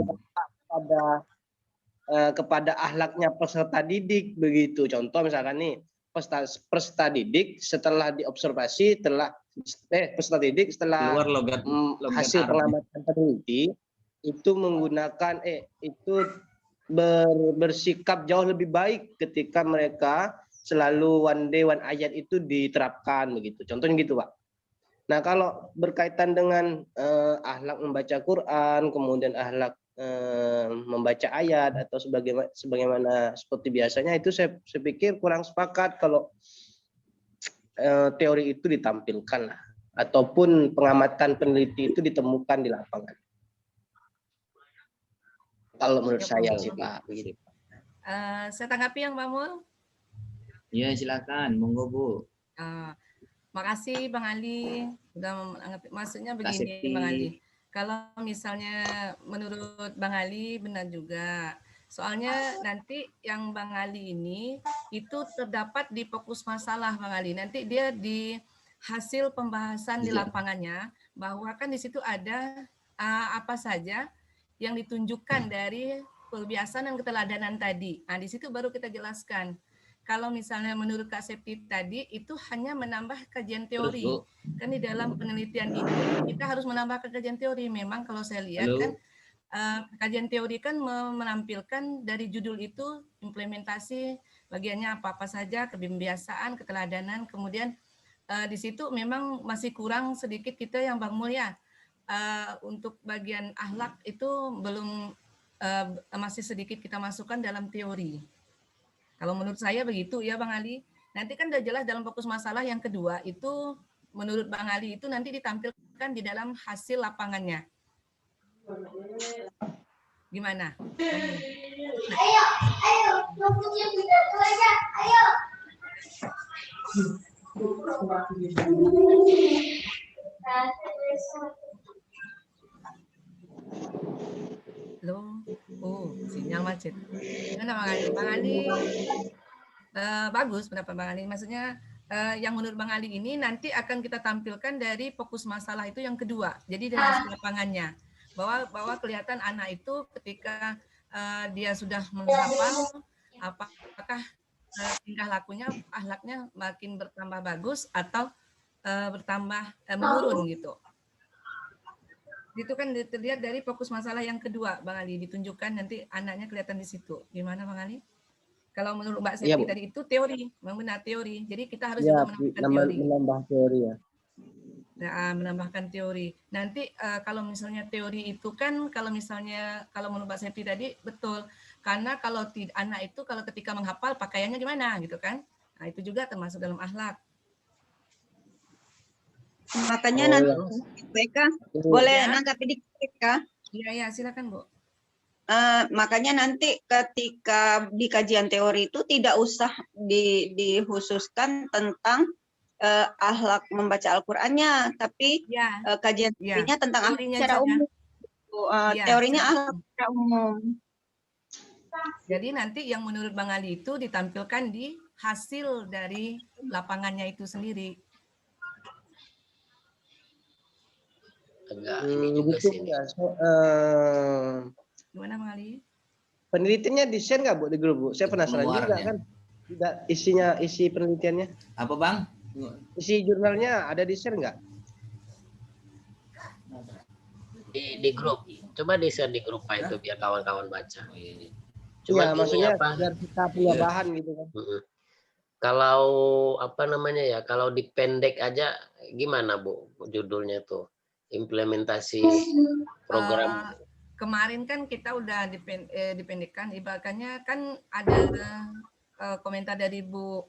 Kepada akhlaknya peserta didik begitu. Contoh misalkan nih peserta didik setelah diobservasi peserta didik setelah keluar logat hasil pengamatan peneliti itu menggunakan itu bersikap jauh lebih baik ketika mereka selalu one day one ayat itu diterapkan begitu. Contohnya gitu Pak. Nah kalau berkaitan dengan akhlak membaca Quran, kemudian akhlak membaca ayat atau sebagaimana seperti biasanya itu saya pikir kurang sepakat kalau teori itu ditampilkan lah, ataupun pengamatan peneliti itu ditemukan di lapangan. Kalau menurut saya sih Pak. Saya tanggapi yang Bang Mul. Iya silakan, monggo Bu. Makasih Bang Ali sudah menanggapi. Maksudnya begini Bang Ali. Kalau misalnya menurut Bang Ali benar juga. Soalnya nanti yang Bang Ali ini itu terdapat di fokus masalah Bang Ali. Nanti dia di hasil pembahasan di lapangannya bahwa kan di situ ada apa saja yang ditunjukkan dari kebiasaan dan keteladanan tadi. Nah, di situ baru kita jelaskan. Kalau misalnya menurut Kak Septi tadi itu hanya menambah kajian teori. Kan di dalam penelitian ini kita harus menambah kajian teori. Memang kalau saya lihat kan kajian teori kan menampilkan dari judul itu implementasi bagiannya apa-apa saja, kebiasaan, keteladanan, kemudian di situ memang masih kurang sedikit kita yang Bang Mul ya. Untuk bagian akhlak itu belum masih sedikit kita masukkan dalam teori. Kalau menurut saya begitu ya Bang Ali. Nanti kan udah jelas dalam fokus masalah yang kedua itu menurut Bang Ali itu nanti ditampilkan di dalam hasil lapangannya. Gimana? Ayo. Halo. Oh, sinyal macet. Gimana Bang Ali? Bang Ali bagus pendapat Bang Ali. Maksudnya yang menurut Bang Ali ini nanti akan kita tampilkan dari fokus masalah itu yang kedua. Jadi dari hasil lapangannya bahwa kelihatan anak itu ketika dia sudah menghafal apakah tingkah lakunya, akhlaknya makin bertambah bagus atau bertambah menurun gitu. Itu kan terlihat dari fokus masalah yang kedua, Bang Ali, ditunjukkan nanti anaknya kelihatan di situ. Gimana Bang Ali? Kalau menurut Mbak Septi tadi itu teori, memang benar teori. Jadi kita harus juga menambah teori ya. Nah, menambahkan teori. Nanti kalau misalnya teori itu kan, kalau menurut Mbak Septi tadi betul. Karena kalau anak itu kalau ketika menghafal pakaiannya gimana gitu kan? Nah itu juga termasuk dalam akhlak. Makanya nanti Eka boleh nanggapi dikit Kak? Iya, silakan Bu. Makanya nanti ketika di kajian teori itu tidak usah dikhususkan tentang akhlak membaca Al-Qur'annya, tapi kajian teorinya tentang akhlak secara umum. Teorinya akhlak secara umum. Jadi nanti yang menurut Bang Ali itu ditampilkan di hasil dari lapangannya itu sendiri. Agak ini juga sih. Gimana Bang Ali? Penelitiannya di-share nggak Bu di grup Bu? Saya penasaran juga kan. Tidak isi penelitiannya. Apa Bang? Isi jurnalnya ada di-share nggak? Di grup. Coba di-share di grup Pak itu biar kawan-kawan baca. Cuma maksudnya biar kita punya bahan gitu kan. Kalau kalau dipendek aja gimana Bu judulnya tuh? Implementasi program. Kemarin kan kita udah dipendekkan, ibaratnya kan ada komentar dari Bu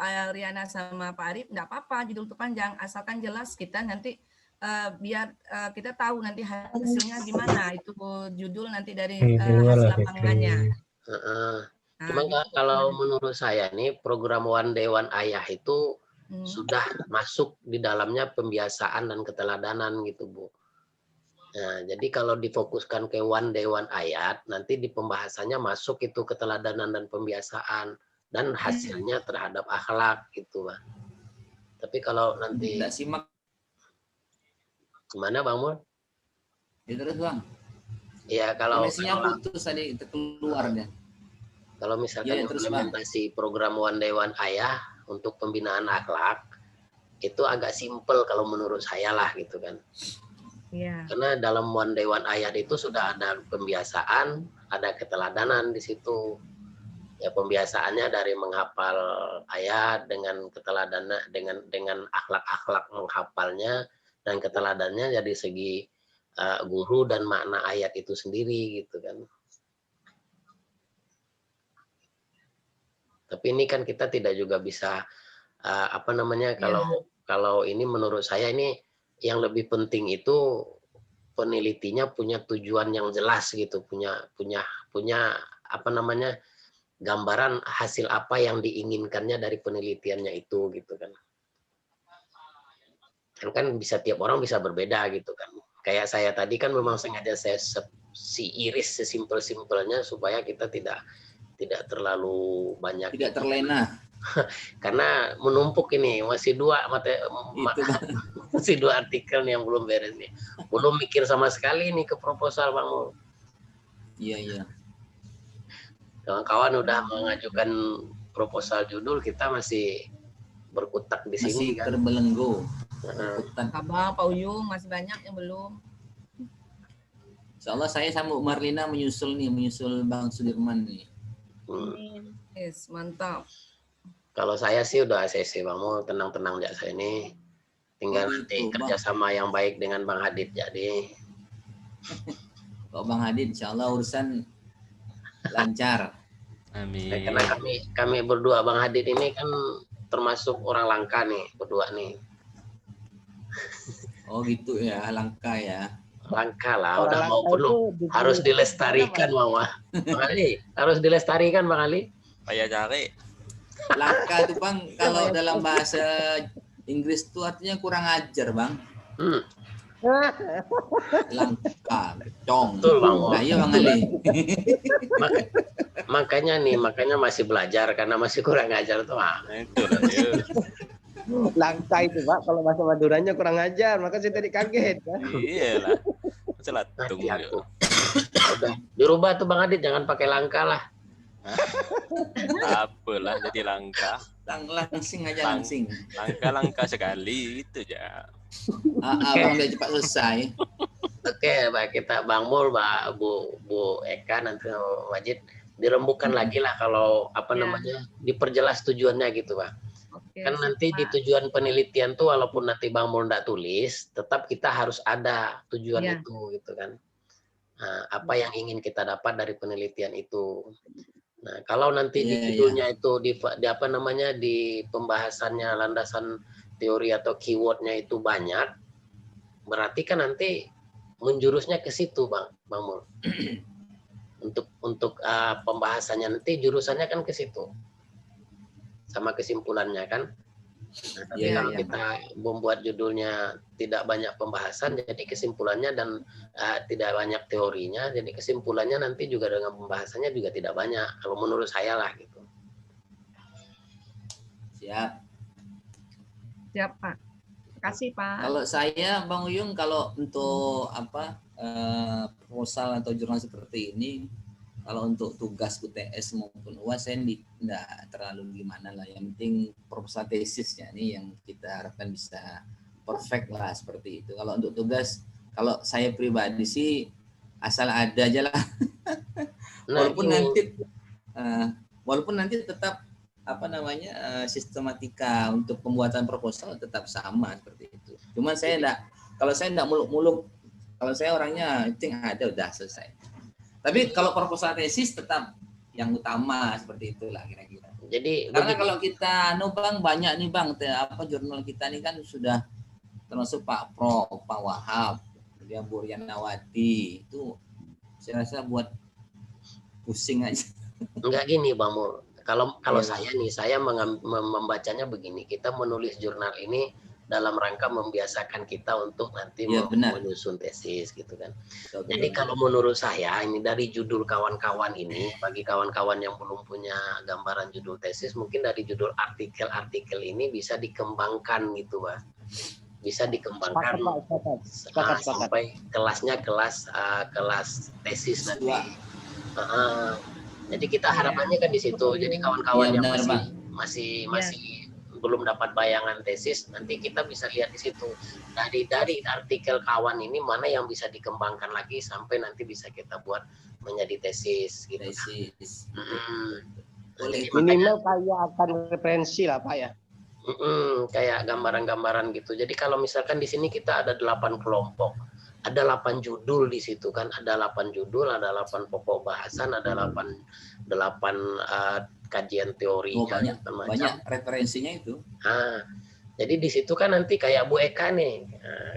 Ariana sama Pak Arif, nggak apa-apa judul itu panjang, asalkan jelas kita nanti biar kita tahu nanti hasilnya gimana, itu judul nanti dari hasil lapangannya. Cuma kalau menurut saya nih program One Day One Ayah itu sudah masuk di dalamnya pembiasaan dan keteladanan gitu Bu. Nah, jadi kalau difokuskan ke One Day One Ayat, nanti di pembahasannya masuk itu keteladanan dan pembiasaan dan hasilnya terhadap akhlak gitu, Bang. Tapi kalau nanti tidak simak. Gimana Bang Mul? Ya, terus Bang. Iya, kalau putus tadi keluar ya. Kalau misalkan implementasi program One Day One Ayah untuk pembinaan akhlak itu agak simpel kalau menurut saya lah gitu kan. Karena dalam One Day One Ayat itu sudah ada pembiasaan, ada keteladanan di situ. Ya pembiasaannya dari menghafal ayat dengan keteladanan dengan akhlak-akhlak menghafalnya dan keteladannya dari segi guru dan makna ayat itu sendiri gitu kan. Tapi ini kan kita tidak juga bisa kalau ini menurut saya ini yang lebih penting itu penelitinya punya tujuan yang jelas gitu, punya gambaran hasil apa yang diinginkannya dari penelitiannya itu gitu kan. Kan bisa tiap orang bisa berbeda gitu kan. Kayak saya tadi kan memang sengaja saya iris sesimpel-simpelnya supaya kita tidak terlalu banyak, tidak terlena. Karena menumpuk ini masih dua artikel nih yang belum beres nih, belum mikir sama sekali nih ke proposal Bang. Iya. Kawan-kawan udah mengajukan proposal judul, kita masih berkutak di sini kan. Terbelenggu. Abang Pak Uyung masih banyak yang belum. Insyaallah saya sama Marlina menyusul Bang Sudirman nih. Yes, mantap. Kalau saya sih udah ACC Bang, mau tenang-tenang aja saya ini. Tinggal nanti kerjasama yang baik dengan Bang Hadid jadi. Kok Bang Hadid insyaallah urusan lancar. Amin. Karena kami berdua Bang Hadid ini kan termasuk orang langka nih berdua nih. Oh gitu ya, langka ya. Langka lah, udah mau perlu harus dilestarikan Mama. Bang Ali, harus dilestarikan Bang Ali. Payah cari. Langka itu Bang, kalau dalam bahasa Inggris itu artinya kurang ajar Bang. Langka, cong. Betul, Bang Mul. Nah, iya Bang Ali. Makanya masih belajar karena masih kurang ajar tuh. Langka itu Pak, kalau bahasa Maduranya kurang ajar, maka saya tadi kaget. Iya lah. Celatung. Udah dirubah tuh Bang Adit, jangan pakai langka lah. Apalah jadi langka. Langsing aja langsing. Langka sekali itu ya. Bang udah cepat selesai. Oke, Pak, kita Bang Mul, Bu Eka, nanti Wajid dirembukan lagi lah kalau namanya diperjelas tujuannya gitu Pak. Kan nanti di tujuan penelitian tuh walaupun nanti Bang Mul nggak tulis, tetap kita harus ada tujuan itu gitu kan. Nah, apa yang ingin kita dapat dari penelitian itu. Nah, kalau nanti di judulnya itu di pembahasannya landasan teori atau keywordnya itu banyak, berarti kan nanti menjurusnya ke situ Bang Mul. Untuk pembahasannya nanti jurusannya kan ke situ. Sama kesimpulannya kan. Nah, tapi kalau kita membuat judulnya tidak banyak pembahasan, jadi kesimpulannya dan tidak banyak teorinya, jadi kesimpulannya nanti juga dengan pembahasannya juga tidak banyak. Kalau menurut saya lah gitu. Siap. Siap Pak. Terima kasih Pak. Kalau saya Bang Uyung, kalau untuk proposal atau jurnal seperti ini, kalau untuk tugas UTS maupun UAS saya tidak terlalu gimana lah. Yang penting proposal tesisnya nih yang kita harapkan bisa perfect lah seperti itu. Kalau untuk tugas, kalau saya pribadi sih asal ada aja lah. Walaupun nanti tetap sistematika untuk pembuatan proposal tetap sama seperti itu. Cuman kalau saya enggak muluk-muluk, kalau saya orangnya penting ada udah selesai. Tapi kalau proposal tesis tetap yang utama seperti itulah kira-kira. Jadi karena kalau kita Bang banyak nih Bang, jurnal kita nih kan sudah termasuk Pak Prof, Pak Wahab, kemudian Bu Rianawati, itu saya rasa buat pusing aja. Enggak gini Bang Mul. Kalau saya nih, saya membacanya begini, kita menulis jurnal ini dalam rangka membiasakan kita untuk nanti menyusun tesis gitu kan. Jadi kalau menurut saya ini dari judul kawan-kawan ini, bagi kawan-kawan yang belum punya gambaran judul tesis, mungkin dari judul artikel ini bisa dikembangkan gitu Pak. Bisa dikembangkan sampai kelasnya kelas tesis nanti. Jadi kita harapannya kan di situ. Jadi kawan-kawan yang masih belum dapat bayangan tesis, nanti kita bisa lihat di situ dari artikel kawan ini mana yang bisa dikembangkan lagi sampai nanti bisa kita buat menjadi tesis gitu. Minimal kayak akan referensi lah Pak ya. Kayak gambaran-gambaran gitu. Jadi kalau misalkan di sini kita ada 8 kelompok, ada 8 judul di situ kan, ada 8 judul, ada 8 pokok bahasan, ada 8 kajian teori, banyak referensinya itu. Jadi di situ kan nanti kayak Bu Eka nih,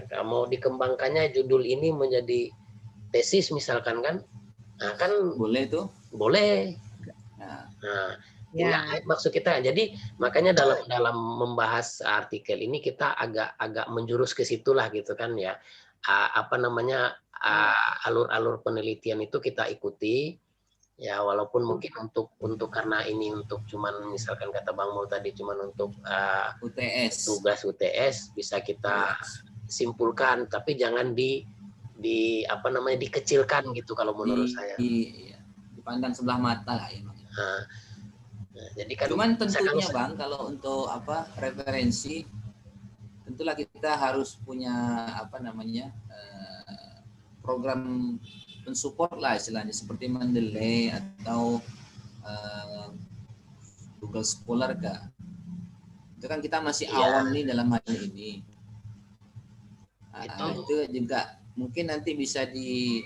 kamu dikembangkannya judul ini menjadi tesis misalkan kan, kan boleh tuh, boleh. Maksud kita, jadi makanya dalam membahas artikel ini kita agak menjurus ke situlah gitu kan ya, alur-alur penelitian itu kita ikuti. Ya walaupun mungkin untuk karena ini untuk cuman misalkan kata Bang Mul tadi cuman untuk UTS, tugas UTS bisa kita simpulkan, tapi jangan dikecilkan gitu kalau menurut saya. Dipandang sebelah mata lah ya. Jadi kan cuman tentunya Bang kalau untuk referensi tentulah kita harus punya program mensupport lah istilahnya seperti Mendeley atau Google Scholar kah. Itu kan kita masih awam nih dalam hal ini. Itu juga mungkin nanti bisa di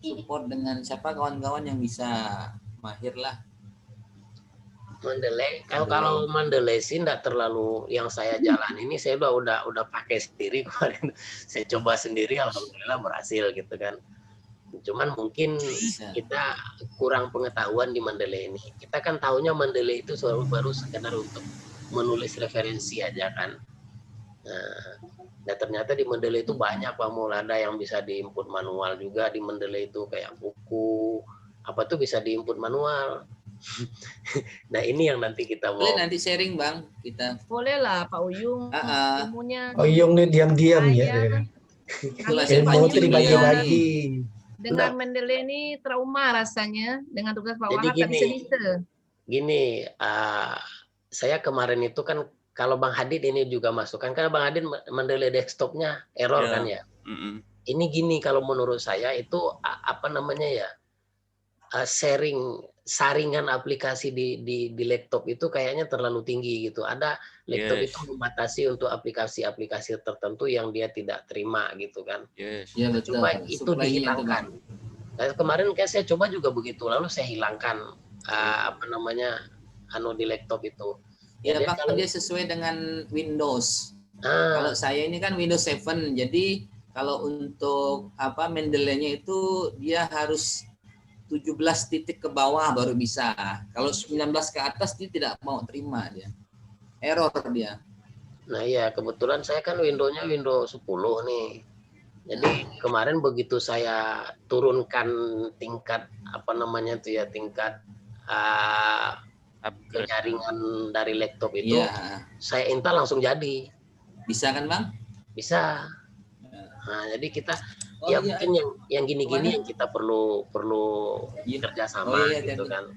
support dengan siapa kawan-kawan yang bisa mahir lah. Mendeley, kalau Mendeley sih enggak terlalu yang saya jalan ini, saya udah pakai sendiri kemarin. Saya coba sendiri, alhamdulillah berhasil gitu kan. Cuman mungkin kita kurang pengetahuan di Mendeley ini. Kita kan tahunya Mendeley itu baru sekedar untuk menulis referensi aja kan. Nah ternyata di Mendeley itu banyak Pak Mul, ada yang bisa diinput manual juga di Mendeley itu, kayak buku apa tuh bisa diinput manual. Nah ini yang nanti kita mau. Boleh nanti sharing Bang kita. Boleh lah Pak Uyung, ilmunya. Uyung nih diam-diam ya. Ilmu itu dibagi-bagi. Dengan Mendeley ini trauma rasanya dengan tugas Pak Wahab, tapi bisa. Gini, saya kemarin itu kan kalau Bang Hadid ini juga masukkan, karena Bang Hadid Mendeley desktopnya error kan ya. Ini gini, kalau menurut saya itu apa namanya ya, saringan aplikasi di laptop itu kayaknya terlalu tinggi gitu. Ada laptop itu membatasi untuk aplikasi-aplikasi tertentu yang dia tidak terima gitu kan. Ya, betul. Coba itu dihilangkan. Nah, kemarin kayak saya coba juga begitu, lalu saya hilangkan apa namanya di laptop itu. Ya, Bang, kalau dia sesuai dengan Windows. Kalau saya ini kan Windows 7, jadi kalau untuk apa Mendeley-nya itu dia harus 17 titik ke bawah baru bisa. Kalau 19 ke atas dia tidak mau terima dia. Error dia. Nah iya, kebetulan saya kan Windows-nya Windows 10 nih. Jadi kemarin begitu saya turunkan tingkat apa namanya tuh ya, tingkat jaringan dari laptop itu, saya install langsung jadi. Bisa kan Bang? Bisa. Nah, jadi kita mungkin yang gini-gini yang kita perlu kerjasama gitu kan.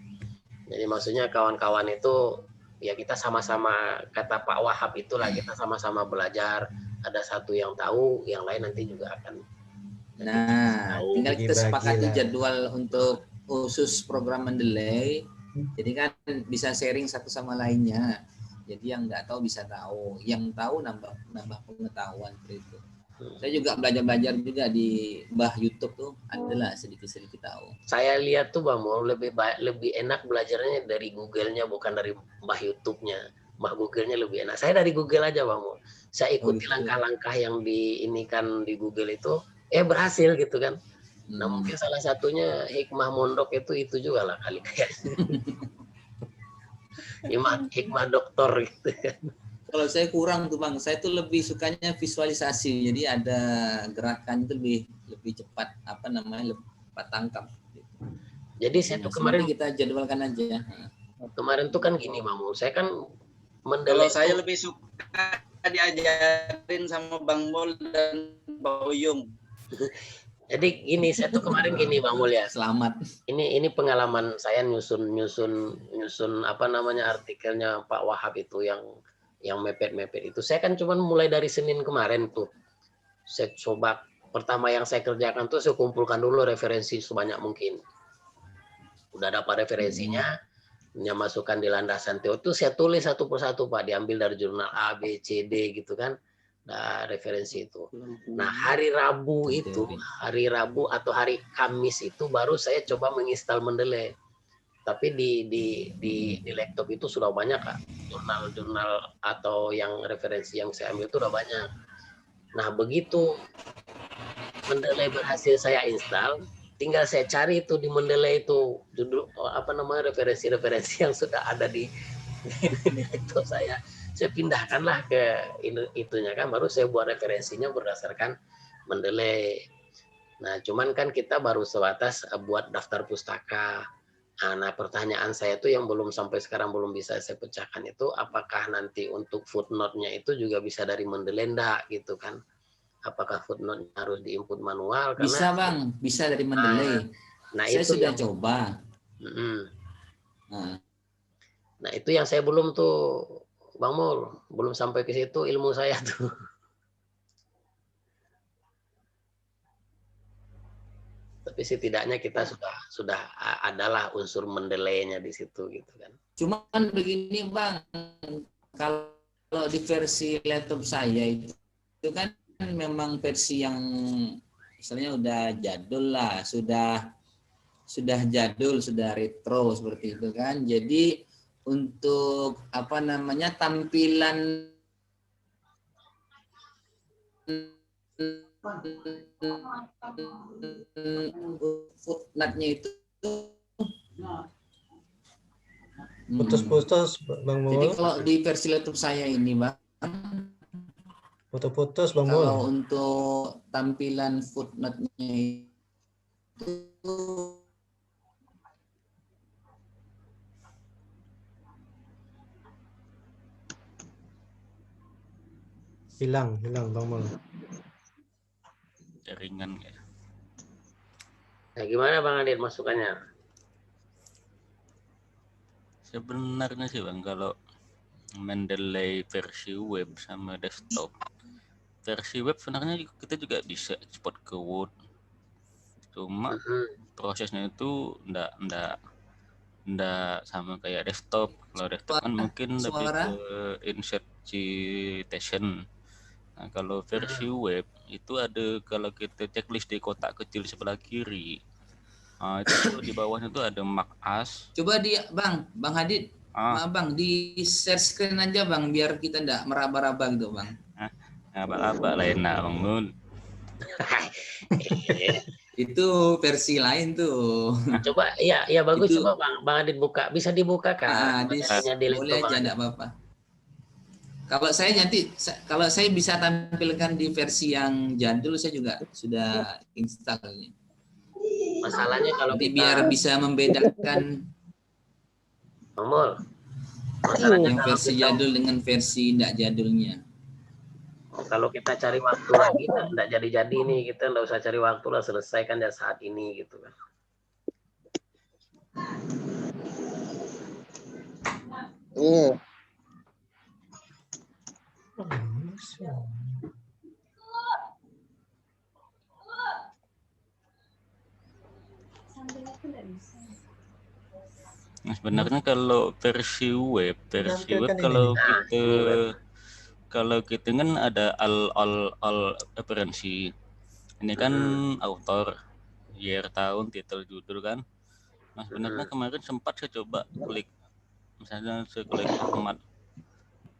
Jadi maksudnya kawan-kawan itu ya kita sama-sama, kata Pak Wahab itulah, kita sama-sama belajar. Ada satu yang tahu, yang lain nanti juga akan. Nah, tinggal kita sepakati jadwal untuk khusus program Mendeley. Jadi kan bisa sharing satu sama lainnya. Jadi yang nggak tahu bisa tahu, yang tahu nambah pengetahuan seperti itu. Saya juga belajar juga di Mbah YouTube tuh, adalah sedikit-sedikit tahu. Saya lihat tuh Bang Mul lebih enak belajarnya dari Google-nya, bukan dari Mbah YouTube-nya. Mbah Google-nya lebih enak. Saya dari Google aja Bang Mul. Saya ikuti langkah-langkah yang diinikan di Google itu, berhasil gitu kan. Nah mungkin salah satunya hikmah mondok itu juga lah kali kayaknya. hikmah doktor gitu kan. Kalau saya kurang tuh Bang, saya tuh lebih sukanya visualisasi. Jadi ada gerakan itu lebih cepat, apa namanya, lebih cepat tangkap. Jadi saya tuh kemarin kita jadwalkan aja. Kemarin tuh kan gini Bang Mul, saya kan Kalau saya lebih suka diajarin sama Bang Mul dan Pak Uyung. Jadi gini, saya tuh kemarin gini Bang Mul ya. Selamat. Ini pengalaman saya nyusun apa namanya artikelnya Pak Wahab itu yang mepet-mepet itu. Saya kan cuma mulai dari Senin kemarin tuh. Saya coba, pertama yang saya kerjakan tuh saya kumpulkan dulu referensi sebanyak mungkin. Udah dapat referensinya, masukkan di landasan teori itu saya tulis satu persatu Pak, diambil dari jurnal A, B, C, D gitu kan. Nah, referensi itu. Nah, hari Rabu atau hari Kamis itu baru saya coba menginstal Mendeley. Tapi di laptop itu sudah banyak Kak. Jurnal-jurnal atau yang referensi yang saya ambil itu udah banyak. Nah, begitu Mendeley berhasil saya install, tinggal saya cari itu di Mendeley itu judul apa namanya referensi-referensi yang sudah ada di laptop saya. Saya pindahkanlah ke itunya kan, baru saya buat referensinya berdasarkan Mendeley. Nah, cuman kan kita baru sebatas buat daftar pustaka. Nah, pertanyaan saya tuh yang belum sampai sekarang belum bisa saya pecahkan itu, apakah nanti untuk footnote-nya itu juga bisa dari Mendeley enggak gitu kan? Apakah footnote harus diinput manual? Karena, bisa Bang, bisa dari Mendeley. Nah, saya itu sudah yang, coba. Nah, itu yang saya belum tuh Bang Mul, belum sampai ke situ ilmu saya tuh. Tapi setidaknya kita sudah adalah unsur Mendeley-nya di situ gitu kan. Cuman begini Bang, kalau di versi laptop saya itu kan memang versi yang misalnya udah jadul lah, sudah jadul, sudah retro seperti itu kan. Jadi untuk apa namanya tampilan footnote-nya itu putus-putus Bang Mul. Jadi kalau di versi laptop saya ini Bang, Putus-putus Bang Mul. Kalau untuk tampilan footnote-nya itu Hilang Bang Mul. Jaringan ya. Nah, gimana Bang Adit masukannya? Sebenarnya sih Bang, kalau mendelay versi web sama desktop, versi web sebenarnya kita juga bisa export ke Word. Cuma prosesnya itu enggak sama kayak desktop. Kalau desktop kan mungkin lebih ke insert citation. Nah, kalau versi web itu ada, kalau kita checklist di kotak kecil sebelah kiri, itu di bawahnya tuh ada mark as. Coba Bang Hadid, maaf Bang, di share screen aja Bang, biar kita enggak meraba-raba gitu Bang. Apa lain Bang Mun. Itu versi lain tuh. Coba ya bagus, itu, coba Bang Adit buka, bisa dibuka kan? Boleh aja, enggak apa-apa. Kalau saya bisa tampilkan di versi yang jadul, saya juga sudah install. Masalahnya kalau nanti biar bisa membedakan yang versi jadul dengan versi tidak jadulnya. Kalau kita cari waktu lagi, tidak jadi nih, kita tidak usah cari waktu lah, selesaikan ya saat ini gitu kan. Nah, sebenarnya kalau versi web kalau kita kan ada all referensi. Ini kan author, year, tahun, titel, judul kan. Nah, sebenarnya kemarin sempat saya coba klik, misalnya saya klik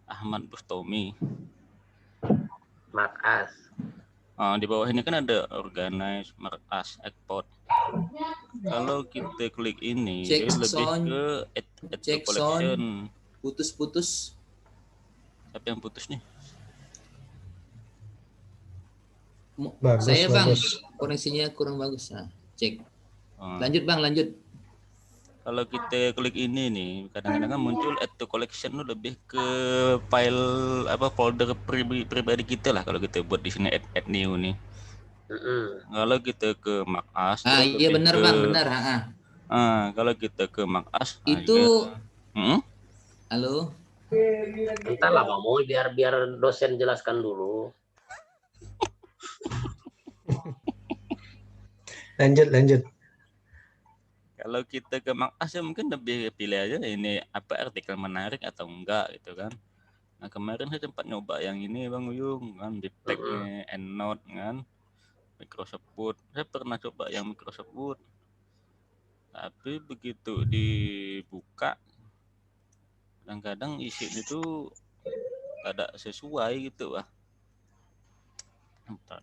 Ahmad Bustami. Mark as. Di bawah ini kan ada organize, mark as, export. Kalau kita klik ini, dia lebih ke add to collection. Putus-putus. Siapa yang putus nih? Saya Bang, koneksinya kurang bagus. Nah, cek. Lanjut Bang, lanjut. Kalau kita klik ini nih, kadang-kadang kan muncul add to collection itu lebih ke file folder pribadi kita lah, kalau kita buat di sini add new nih. Kalau kita ke mark as, iya benar Bang, benar. Kalau kita ke mark as itu halo. Entar lah Bang Mul, biar dosen jelaskan dulu. Lanjut. Kalau kita ke mark as ya mungkin lebih pilih aja ini apa artikel menarik atau enggak gitu kan. Nah, kemarin saya sempat nyoba yang ini Bang Uyung kan, di tag-nya EndNote kan, Microsoft Word. Saya pernah coba yang Microsoft Word. Tapi begitu dibuka, kadang-kadang isi itu ada sesuai gitu lah. Bentar.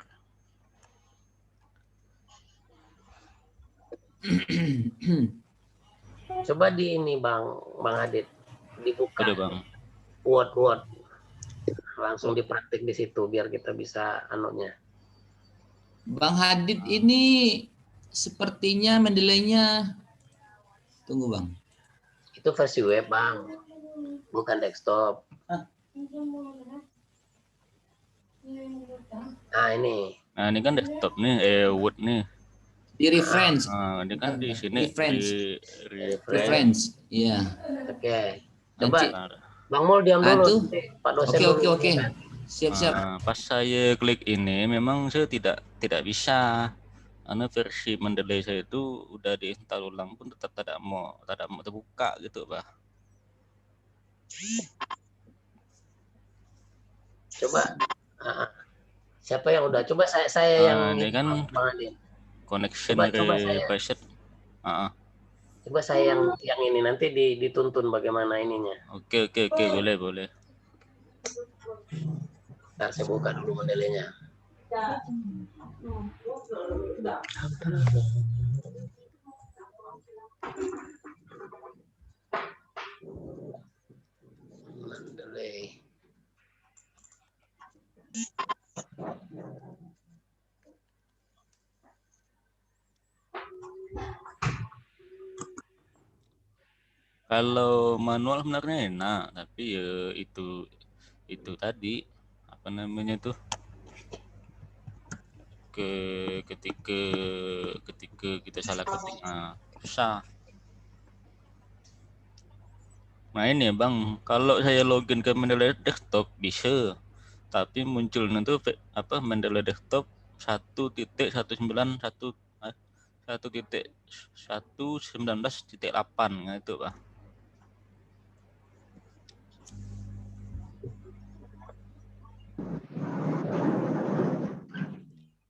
Coba di ini Bang Hadid, dibuka. Udah Bang. Word. Langsung dipraktik di situ biar kita bisa anunya. Bang Hadid ini sepertinya mendelaynya. Tunggu Bang. Itu versi web Bang, bukan desktop. Nah ini kan desktop nih, Word nih. Di reference. Ini kan di sini reference. Iya. Oke. Coba Bang Mul diam dulu. Pak dosen. Oke. Siap. Pas saya klik ini, memang saya tidak bisa. Karena versi mendelay saya itu udah diinstal ulang pun tetap tidak mau terbuka gitu, Pak. Coba. Siapa yang udah? Coba saya yang ini kan connection request. Coba saya yang ini nanti dituntun bagaimana ininya. Oke, boleh. Ntar saya buka dulu modelnya. Mendelay. Kalau manual sebenarnya enak, tapi ya itu tadi apa namanya tuh, ketika kita salah ketik, susah. Nah ini Bang, kalau saya login ke Mendeley Desktop bisa, tapi muncul nanti apa Mendeley Desktop 1.19.1.19.8 nah itu Pak.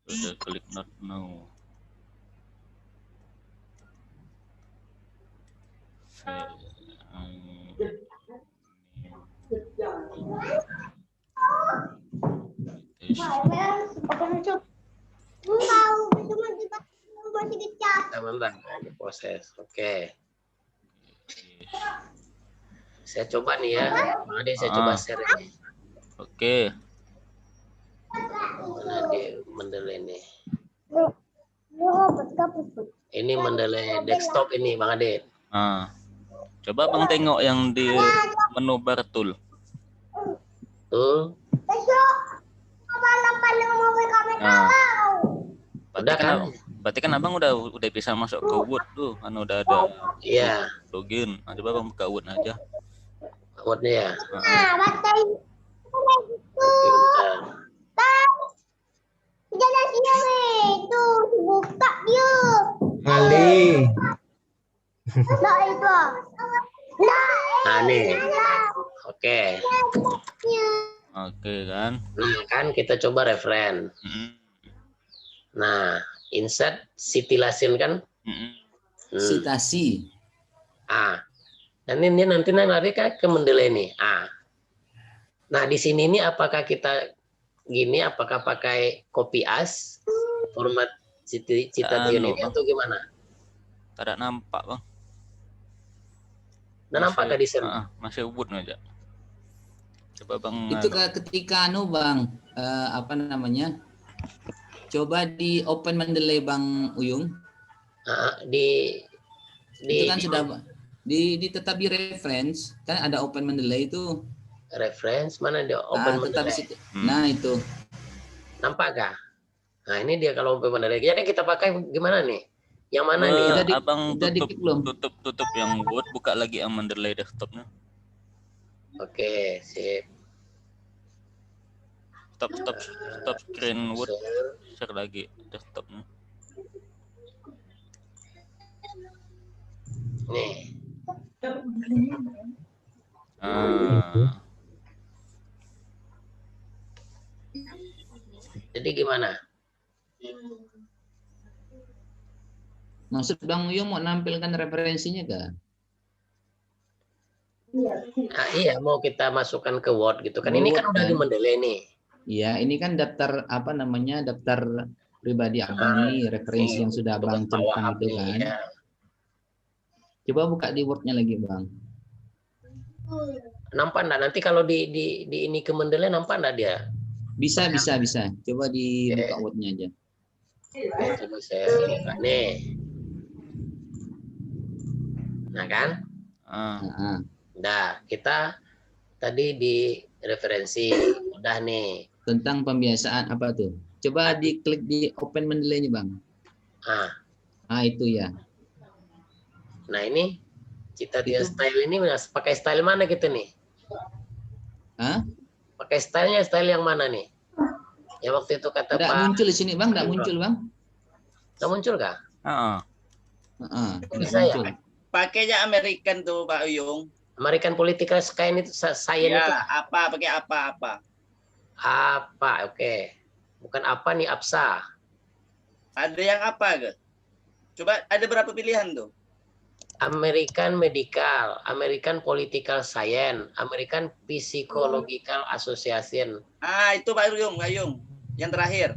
Udah klik not now. Bentar, proses. Oke. Saya coba nih ya. Bang Ade, saya coba share ini. Oke. Mana di Mendeley ini? Ini Mendeley Desktop ini, Bang Ade. Coba Bang tengok yang di menu bar tool. Tuh. Berarti kan Abang udah bisa masuk ke Word tuh, kan udah ada login. Nah, coba Bang buka Word aja. Word-nya ya. Buka dia. Ali. Nah nih. Oke. Oke kan. Nah kan kita coba referen. Nah, insert citilasin kan? Citasi. Dan ini nanti lari ke Mendeley nih. Nah, di sini nih apakah kita gini, apakah pakai copy as format citation ini atau gimana? Tidak nampak Bang. Nggak nampak nggak di sini? Masih Word aja. Coba Bang. Itu ketika Bang, apa namanya? Coba di open Mendeley Bang Uyung. Itu kan sudah tetap di reference, kan ada open Mendeley itu. Reference mana dia open Mendeley? Nah itu. Nampak kah? Nah ini dia kalau open Mendeley. Jadi kita pakai gimana nih? Yang mana nih? Abang tutup yang Word, buka lagi yang Mendeley Desktopnya. Oke, sip. Stop screen Word, share lagi desktopnya. Nih. Jadi gimana? Maksud Bang Uyung mau nampilkan referensinya kan? Nah, iya, mau kita masukkan ke Word gitu kan. Ini kan udah di Mendeley nih. Iya, ini kan daftar apa namanya, daftar pribadi Abang nih, referensi yang sudah Abang centang itu kan. Ya. Coba buka di Word-nya lagi Bang. Nampak enggak? Nanti kalau di ini ke Mendeley nampak enggak dia? Bisa. Coba dibuka Word-nya aja. Coba saya buka nih. Nah kan? Nah, kita tadi di referensi udah nih. Tentang pembiasaan apa tuh? Coba diklik di open Mendeley nih Bang. Itu ya. Nah ini citation style ini pakai style mana kita nih? Pakai stylenya style yang mana nih? Ya waktu itu kata Pak. Nggak muncul di sini Bang, nggak muncul Bang. Nggak muncul kah? Bisa ya? Pakainya American tuh Pak Uyung. American Political Science itu ya, itu apa? Pakai apa? Oke. Bukan apa nih, APSA. Ada yang apa ke? Coba ada berapa pilihan tuh? American Medical, American Political Science, American Psychological Association. Itu Pak Uyung. Yang terakhir.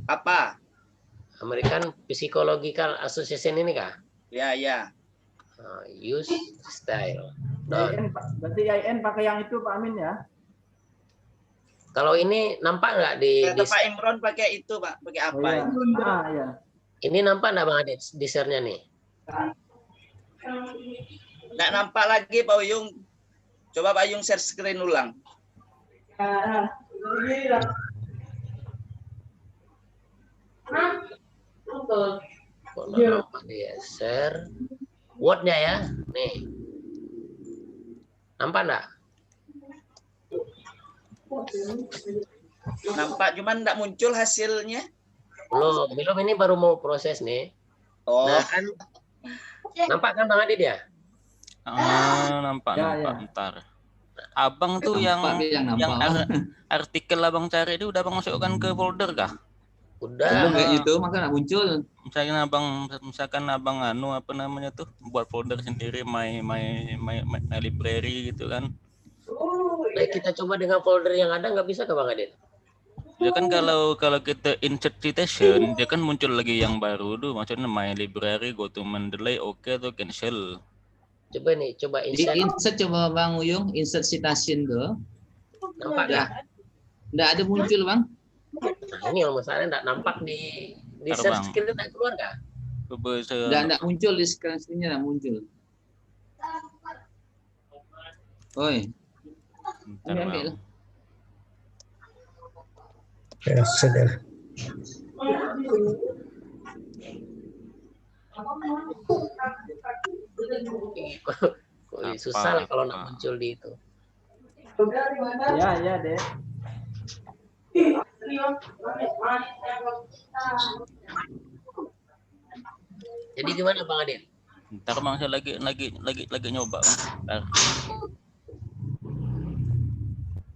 Apa? American Psychological Association ini kah? Ya. Use style. Berarti IN pakai yang itu Pak Amin ya? Kalau ini nampak nggak di Pak Imron pakai itu Pak, pakai apa? Iya. Ini nampak nggak Bang Adit di share-nya nih? Nggak nampak lagi Pak Uyung. Coba Pak Uyung share screen ulang. Nampak dia share. Word-nya ya. Nih. Nampak enggak? Nampak, cuman enggak muncul hasilnya. Belum ini baru mau proses nih. Oh. Nah, kan nampak kan Bang Adit ya? Nampak. Bentar. Abang tuh yang artikel abang cari itu udah abang masukkan ke folder kah? Udah. Belum kayak gitu, maka nggak muncul. Misalkan abang apa namanya tuh, buat folder sendiri my library gitu kan. Nah, kita coba dengan folder yang ada, nggak bisa ke Bang Adit? Ya kan kalau kita insert citation, dia kan muncul lagi yang baru tuh, maksudnya my library, go to Mendeley, oke atau cancel. Coba insert. Insert coba Bang Uyung, insert citation tuh. Nampak nggak? Nggak ada muncul Bang. Nah, ini yang masalahnya nggak nampak di search screen, nggak keluar nggak? Nggak muncul di screen-nya, nggak muncul. Oi. Ambil. Ya, sudah. Susah lah kalau nggak muncul di itu. Ya deh. Jadi gimana Bang Adit? Ntar Bang, saya lagi nyoba. Bentar.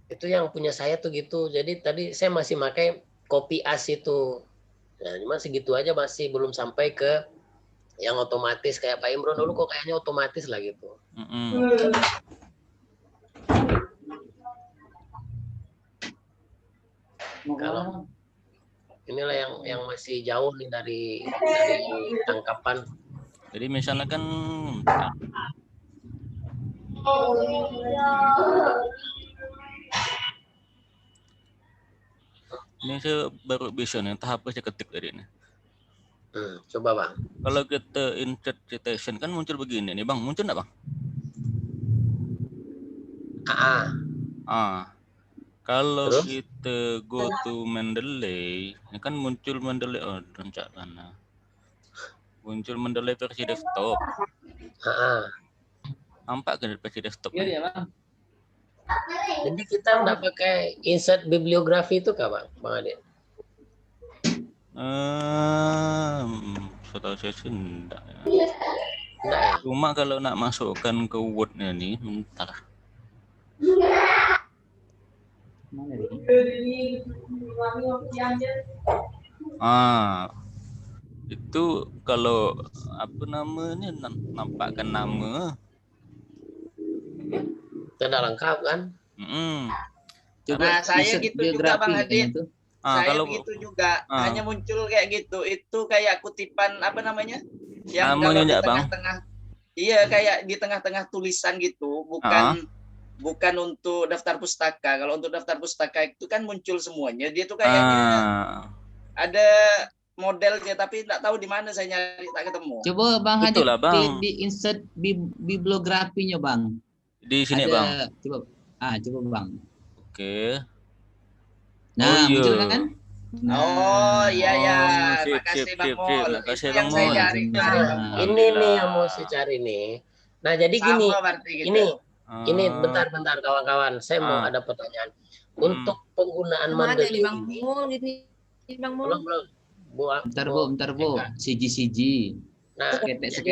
Itu yang punya saya tuh gitu. Jadi tadi saya masih pakai copy as itu. Nah, cuma segitu aja, masih belum sampai ke yang otomatis kayak Pak Imron dulu, kok kayaknya otomatis lah gitu. Kalau inilah yang masih jauh nih dari tangkapan. Jadi misalnya kan ini saya baru bisa nih, tahap saya ketik tadi nih. Coba Bang. Kalau kita insert citation kan muncul begini nih Bang, muncul enggak Bang? Kalau kita go to Mendeley, ini kan muncul Mendeley rencana. Muncul Mendeley versi desktop. Nampak kan versi desktop? Iya Bang. Jadi kita nggak pakai insert bibliografi itu kah Bang Adit? Setahu saya sih enggak ya. Enggak ya? Cuma kalau nak masukkan ke Word-nya nih, bentar. Itu kalau apa namanya, nampakkan nama. Tidak lengkap kan? Nah, saya gitu juga Bang Adit. Saya kalau begitu juga, hanya muncul kayak gitu. Itu kayak kutipan apa namanya? Yang namanya kalau di enggak, tengah-tengah. Iya, kayak di tengah-tengah tulisan gitu, bukan untuk daftar pustaka. Kalau untuk daftar pustaka itu kan muncul semuanya. Dia tuh kayaknya ada modelnya, tapi tidak tahu di mana saya nyari, tak ketemu. Coba Bang Adit di insert bibliografinya Bang. Di sini ada, Bang. Coba Bang. Oke. Nah, muncul kan? Iya. Makasih Bang Mol. Makasih Bang Mol. Ini nih yang mau saya cari nih. Nah, jadi gini. Ini bentar kawan-kawan. Saya mau ada pertanyaan. Untuk penggunaan Mendeley ini. Belum. Bentar, Bu. CG. Nah, seketek.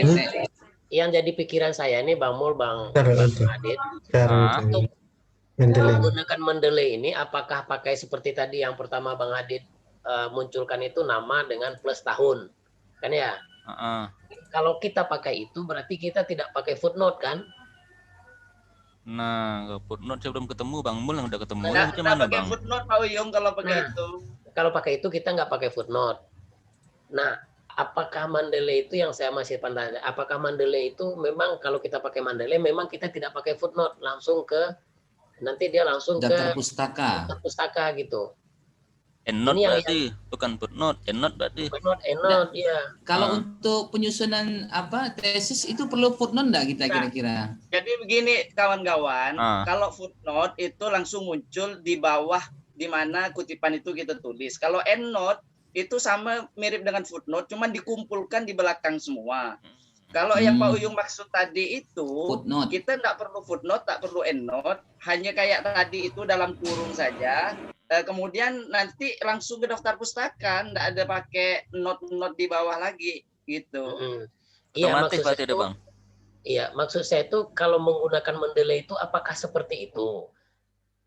Yang jadi pikiran saya ini Bang Mul, Bang Adit, untuk menggunakan Mendeley ini, apakah pakai seperti tadi yang pertama Bang Adit munculkan itu nama dengan plus tahun, kan ya? Kalau kita pakai itu berarti kita tidak pakai footnote kan? Nah, footnote saya belum ketemu Bang Mul, yang udah ketemu. Gimana Bang? Footnote Pak Uyung kalau pakai itu. Kalau pakai itu kita nggak pakai footnote. Nah, apakah Mendeley itu yang saya masih pandang? Apakah Mendeley itu memang kalau kita pakai Mendeley memang kita tidak pakai footnote, langsung ke nanti dia langsung daftar ke pustaka gitu. Endnote berarti bukan footnote, endnote berarti. Endnote ya. Kalau untuk penyusunan tesis itu perlu footnote enggak kita kira-kira? Jadi begini kawan-kawan, kalau footnote itu langsung muncul di bawah di mana kutipan itu kita tulis. Kalau endnote itu sama mirip dengan footnote, cuman dikumpulkan di belakang semua. Kalau yang Pak Uyung maksud tadi itu, footnote. Kita tidak perlu footnote, tak perlu endnote, hanya kayak tadi itu dalam kurung saja. Kemudian nanti langsung ke daftar pustaka, tidak ada pakai note-note di bawah lagi, gitu. Iya, maksud saya itu kalau menggunakan Mendeley itu apakah seperti itu?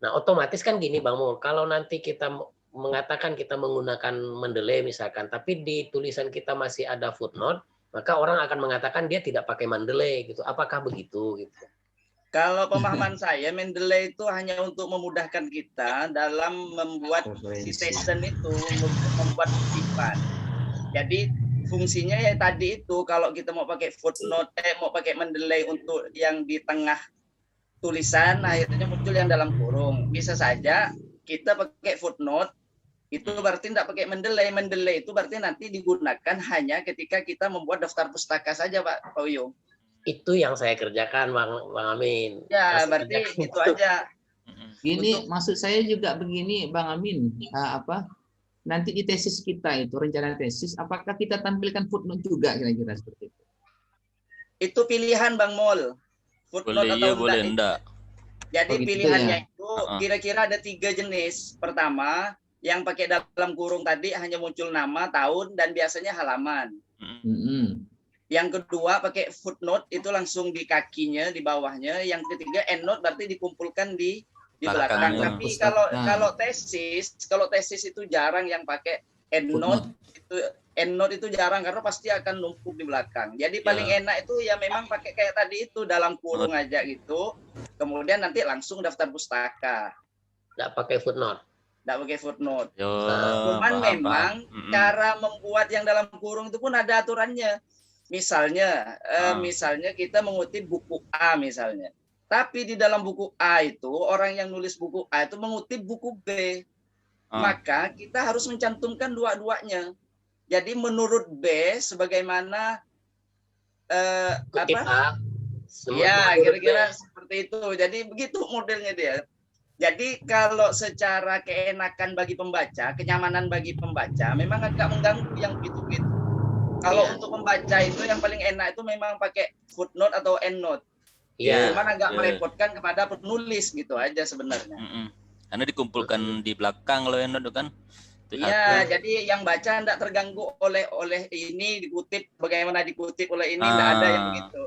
Nah, otomatis kan gini Bang Mul, kalau nanti kita mengatakan kita menggunakan Mendeley misalkan, tapi di tulisan kita masih ada footnote, maka orang akan mengatakan dia tidak pakai Mendeley gitu. Apakah begitu gitu? Kalau pemahaman saya, Mendeley itu hanya untuk memudahkan kita dalam membuat citation itu, membuat kutipan. Jadi fungsinya ya tadi itu, kalau kita mau pakai footnote, mau pakai Mendeley untuk yang di tengah tulisan, akhirnya muncul yang dalam kurung. Bisa saja kita pakai footnote, itu berarti tidak pakai Mendeley. Mendeley itu berarti nanti digunakan hanya ketika kita membuat daftar pustaka saja, Pak Uyung. Itu yang saya kerjakan, Bang Amin. Ya, berarti itu aja. Gini, maksud saya juga begini, Bang Amin. Nanti di tesis kita itu, rencana tesis, apakah kita tampilkan footnote juga kira-kira seperti itu? Itu pilihan, Bang Mol. Footnote boleh, atau boleh enggak. Jadi pilihannya itu kira-kira ada 3 jenis. Pertama, yang pakai dalam kurung tadi hanya muncul nama, tahun, dan biasanya halaman. Yang kedua pakai footnote itu langsung di kakinya, di bawahnya. Yang ketiga endnote berarti dikumpulkan di belakang. Tapi kalau tesis itu jarang yang pakai endnote. Endnote itu jarang karena pasti akan numpuk di belakang. Jadi paling enak itu ya memang pakai kayak tadi itu dalam kurung aja gitu. Kemudian nanti langsung daftar pustaka. Nggak pakai footnote. Nggak pakai footnote. Cuman memang cara membuat yang dalam kurung itu pun ada aturannya. Misalnya kita mengutip buku A misalnya. Tapi di dalam buku A itu orang yang nulis buku A itu mengutip buku B. Maka kita harus mencantumkan dua-duanya. Jadi menurut B sebagaimana ya kira-kira seperti itu. Jadi begitu modelnya dia. Jadi kalau secara keenakan bagi pembaca, kenyamanan bagi pembaca memang agak mengganggu yang begitu-begitu. Kalau untuk membaca itu yang paling enak itu memang pakai footnote atau endnote. Cuman agak merepotkan kepada penulis gitu aja sebenarnya. Karena dikumpulkan di belakang loh endnote kan. Iya, jadi yang baca tidak terganggu oleh ini dikutip bagaimana dikutip oleh ini, tidak ada yang begitu.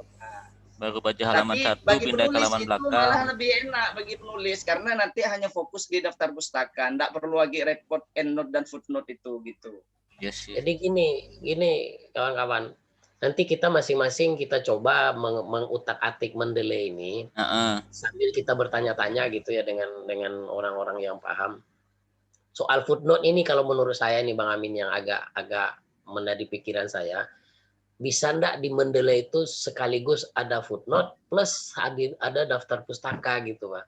Baru baca halaman 1 pindah ke halaman belakang. Malah lebih enak bagi penulis karena nanti hanya fokus di daftar pustaka, tidak perlu lagi repot endnote dan footnote itu gitu. Jadi gini kawan-kawan, nanti kita masing-masing kita coba mengutak-atik Mendeley ini sambil kita bertanya-tanya gitu ya dengan orang-orang yang paham. Soal footnote ini kalau menurut saya nih Bang Amin yang agak menjadi pikiran saya, bisa enggak di Mendeley itu sekaligus ada footnote plus ada daftar pustaka gitu, Pak.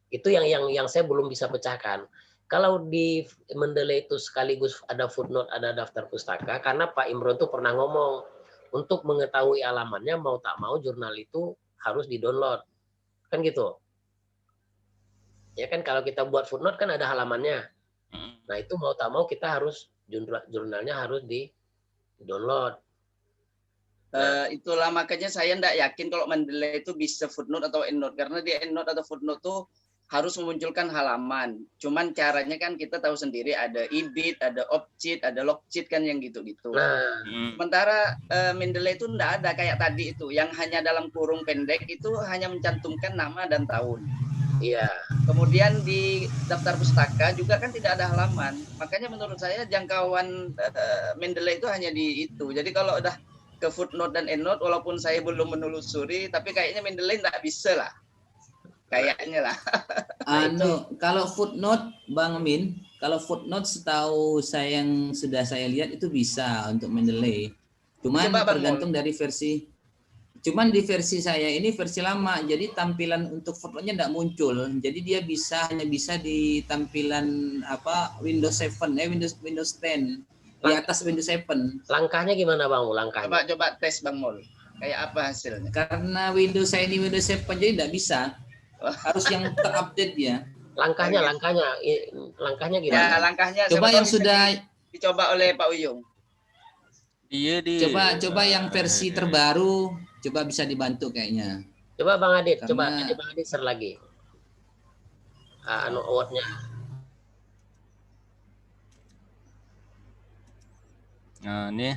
Itu yang saya belum bisa pecahkan. Kalau di Mendeley itu sekaligus ada footnote, ada daftar pustaka, karena Pak Imron tuh pernah ngomong, untuk mengetahui alamannya mau tak mau jurnal itu harus di-download. Kan gitu. Ya kan kalau kita buat footnote kan ada halamannya. Nah itu mau tak mau kita harus jurnalnya harus di-download. Itulah makanya saya tidak yakin kalau Mendeley itu bisa footnote atau endnote. Karena di endnote atau footnote tuh harus memunculkan halaman. Cuman caranya kan kita tahu sendiri ada ibid, ada opcheat, ada logcheat kan yang gitu-gitu. Sementara Mendeley itu tidak ada kayak tadi itu, yang hanya dalam kurung pendek itu hanya mencantumkan nama dan tahun. Iya. Kemudian di daftar pustaka juga kan tidak ada halaman. Makanya menurut saya jangkauan Mendeley itu hanya di itu. Jadi kalau udah ke footnote dan endnote, walaupun saya belum menelusuri, tapi kayaknya Mendeley tidak bisa lah. Kayaknya lah. Kalau footnote, Bang Amin, kalau footnote setahu saya yang sudah saya lihat itu bisa untuk Mendeley. Cuma tergantung dari versi. Cuman di versi saya ini versi lama, jadi tampilan untuk fotonya tidak muncul. Jadi dia hanya bisa di tampilan apa Windows 7, Windows 10 di atas Windows 7. Langkahnya gimana Bang? Langkahnya? Coba tes Bang Mul. Kayak apa hasilnya? Karena Windows saya ini Windows 7 jadi tidak bisa. Harus yang terupdate dia. Langkahnya gimana? Ya, langkahnya coba yang sudah dicoba oleh Pak Uyung. Coba yang versi terbaru, coba bisa dibantu kayaknya. Coba Bang Adit, coba Bang Adit share lagi. Awardnya. Nah, ini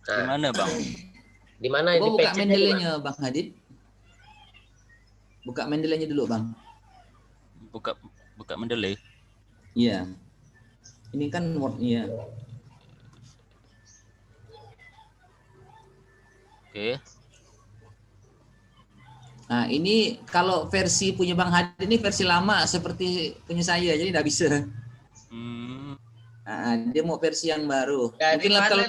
gimana Bang? Di mana di buka Mendeley-nya Bang Adit? Buka Mendeley-nya dulu Bang. Buka Mendeley. Iya. Ini kan Word-nya. Oke. Nah, ini kalau versi punya Bang Hadi ini versi lama seperti punya saya, jadi tidak bisa. Nah, dia mau versi yang baru. Ya, mungkin lah kalau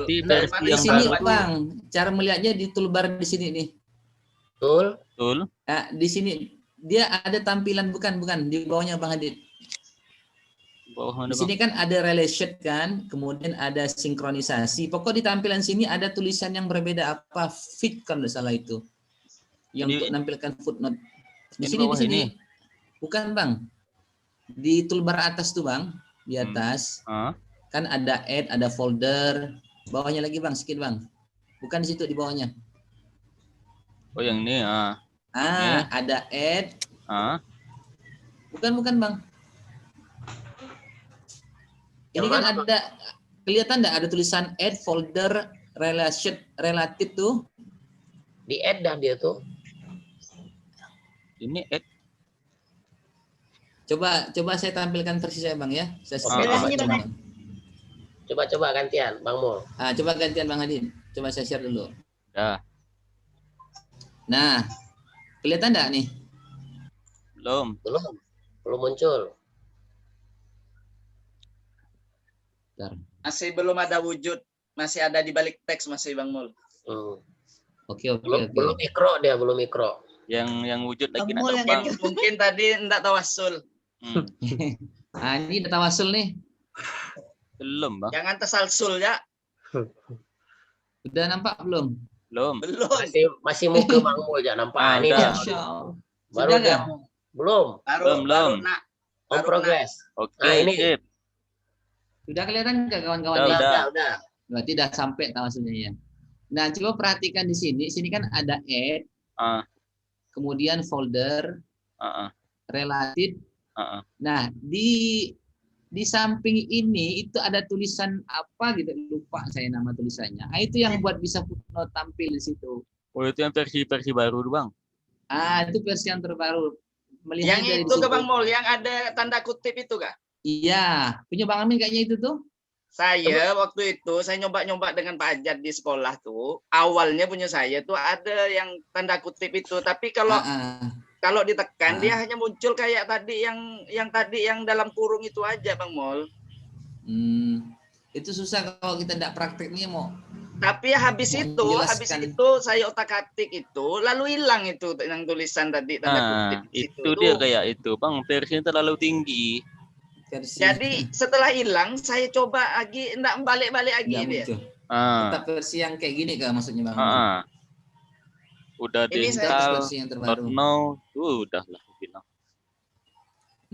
di sini Bang, cara melihatnya di toolbar di sini nih. Betul. Nah, di sini dia ada tampilan bukan di bawahnya Bang Hadi. Di sini kan ada relation kan, kemudian ada sinkronisasi. Pokok di tampilan sini ada tulisan yang berbeda apa fit kalau tidak salah itu. Yang untuk menampilkan footnote. Di sini. Bukan Bang. Di toolbar atas tuh Bang, di atas. Kan ada add, ada folder. Bawahnya lagi Bang, sedikit Bang. Bukan di situ di bawahnya. Oh, yang ini ada add. Bukan Bang. Ini kan ada kelihatan enggak ada tulisan add folder related tuh? Di add dah dia tuh. Ini add. Coba saya tampilkan versi saya Bang ya. Coba gantian Bang Mul. Coba gantian Bang Adin. Coba saya share dulu. Ya. Nah, kelihatan enggak nih? Belum muncul. Masih belum ada wujud, masih ada di balik teks masih Bang Mul. Oke. Belum mikro. Yang wujud lagi mungkin tadi enggak tawasul. Ini udah tawasul nih. Belum Bang. Jangan tasalsul ya. Udah nampak belum? Belum. Masih muka Bang Mul ya nampak ini dia. Baru dia. Belum. On progress. Oke. Nah, ini. Sudah kelihatan nggak kawan-kawan? Udah. Berarti udah sampai tawasulnya ya. Nah, coba perhatikan di sini. Sini kan ada add, kemudian folder, related. Nah, di samping ini itu ada tulisan apa gitu, lupa saya nama tulisannya. Itu yang buat bisa footnote tampil di situ. Oh, itu yang versi baru Bang. Itu versi yang terbaru. Melihat yang itu ke Bang Mul, yang ada tanda kutip itu kah? Iya, punya Bang Amin kayaknya itu tuh. Saya waktu itu saya nyoba dengan Pak Ajat di sekolah tuh. Awalnya punya saya tuh ada yang tanda kutip itu, tapi kalau ditekan dia hanya muncul kayak tadi yang dalam kurung itu aja Bang Mul. Itu susah kalau kita tidak prakteknya mau. Tapi habis itu saya otak-atik itu lalu hilang itu yang tulisan tadi tanda kutip. Itu dia kayak itu Bang, versinya terlalu tinggi. Jadi setelah hilang saya coba lagi enggak balik-balik lagi dia. Tetap versi yang kayak gini kah maksudnya Bang? Udah diinstal versi yang terbaru. Udahlah bilang.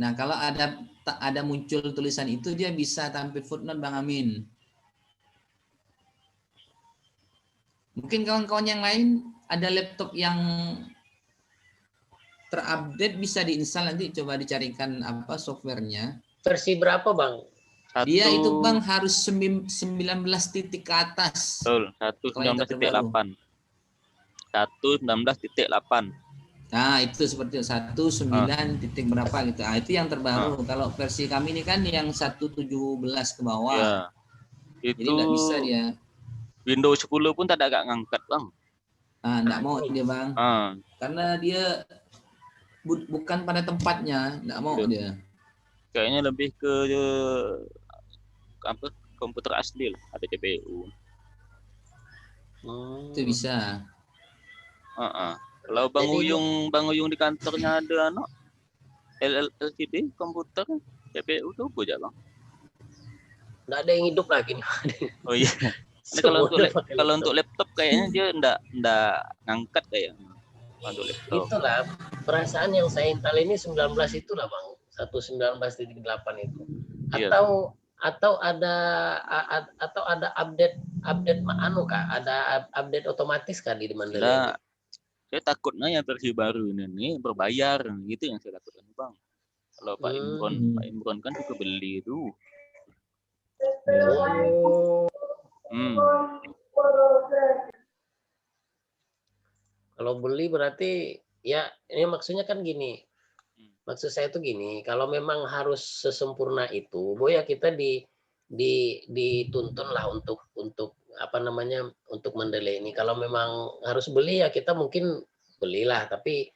Nah, kalau ada muncul tulisan itu dia bisa tampil footnote Bang Amin. Mungkin kawan-kawan yang lain ada laptop yang terupdate bisa diinstal, nanti coba dicarikan apa softwarenya. Versi berapa Bang? Dia itu Bang harus 19 titik ke atas. Betul, 1.19.8. 1.19.8. Nah, itu seperti 19 titik berapa gitu. Itu yang terbaru. Kalau versi kami ini kan yang 1.17 ke bawah. Ya. Itu jadi nggak bisa dia. Windows 10 pun tak ada ngangkat Bang. Nggak mau dia Bang. Karena dia bukan pada tempatnya, nggak mau dia. Kayaknya lebih ke komputer asli lah, ada CPU. Itu bisa. Kalau Bang Uyung di kantornya ada LCD komputer, CPU tuh gue Bang. Nggak ada yang hidup lagi. Oh iya. Kalau untuk laptop kayaknya dia ndak ngangkat kayaknya. Untuk laptop. Itulah perasaan yang saya intal ini 19 itulah Bang. 119.8 itu. Atau ada update ada update otomatis kah di Mandalay ini? Saya takutnya yang versi baru ini berbayar gitu yang saya takutkan Bang. Kalau Pak Imron kan juga beli itu. Kalau beli berarti ya ini maksudnya kan gini. Maksud saya itu gini, kalau memang harus sesempurna itu, ya kita dituntun lah untuk apa namanya untuk Mendeley ini. Kalau memang harus beli ya kita mungkin belilah, tapi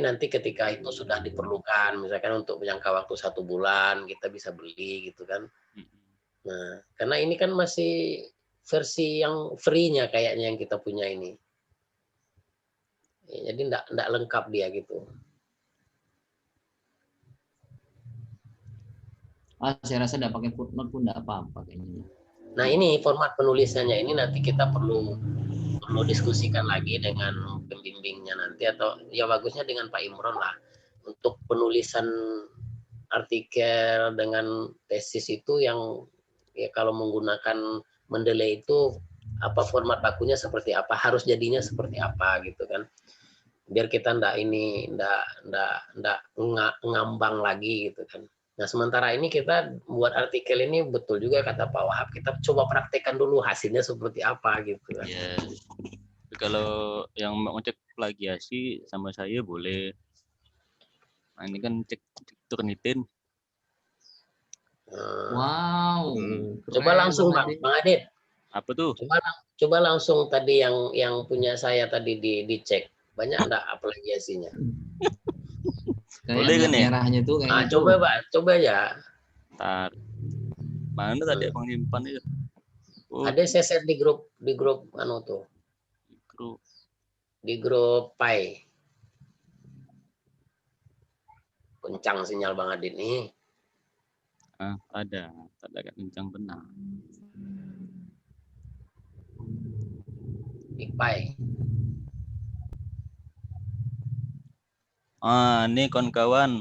nanti ketika itu sudah diperlukan, misalkan untuk jangka waktu 1 bulan kita bisa beli gitu kan. Nah, karena ini kan masih versi yang free-nya kayaknya yang kita punya ini. Jadi enggak lengkap dia gitu. Saya rasa enggak pakai footnote pun enggak apa-apa kayaknya. Nah, ini format penulisannya ini nanti kita perlu diskusikan lagi dengan pembimbingnya nanti, atau ya bagusnya dengan Pak Imron lah untuk penulisan artikel dengan tesis itu yang ya kalau menggunakan Mendeley itu apa format bakunya seperti apa, harus jadinya seperti apa gitu kan. Biar kita ndak ngambang lagi gitu kan. Nah, sementara ini kita buat artikel ini betul juga kata Pak Wahab, kita coba praktekkan dulu hasilnya seperti apa gitu kan. Iya. Kalau yang mau cek plagiasi sama saya boleh. Nah, ini kan cek Turnitin. Wow. Coba langsung Bang Adit. Apa tuh? Coba langsung tadi yang punya saya tadi dicek. Banyak enggak plagiasinya? Boleh kan ya? Merahnya tuh kayaknya. Coba Pak, coba ya. Ntar. Mana tadi Bang nyimpan itu? Ada saya share di grup anu tuh. Di grup Pai. Kencang sinyal Bang Adit nih. Ada kencang benar. Di Pai. Ini kawan-kawan,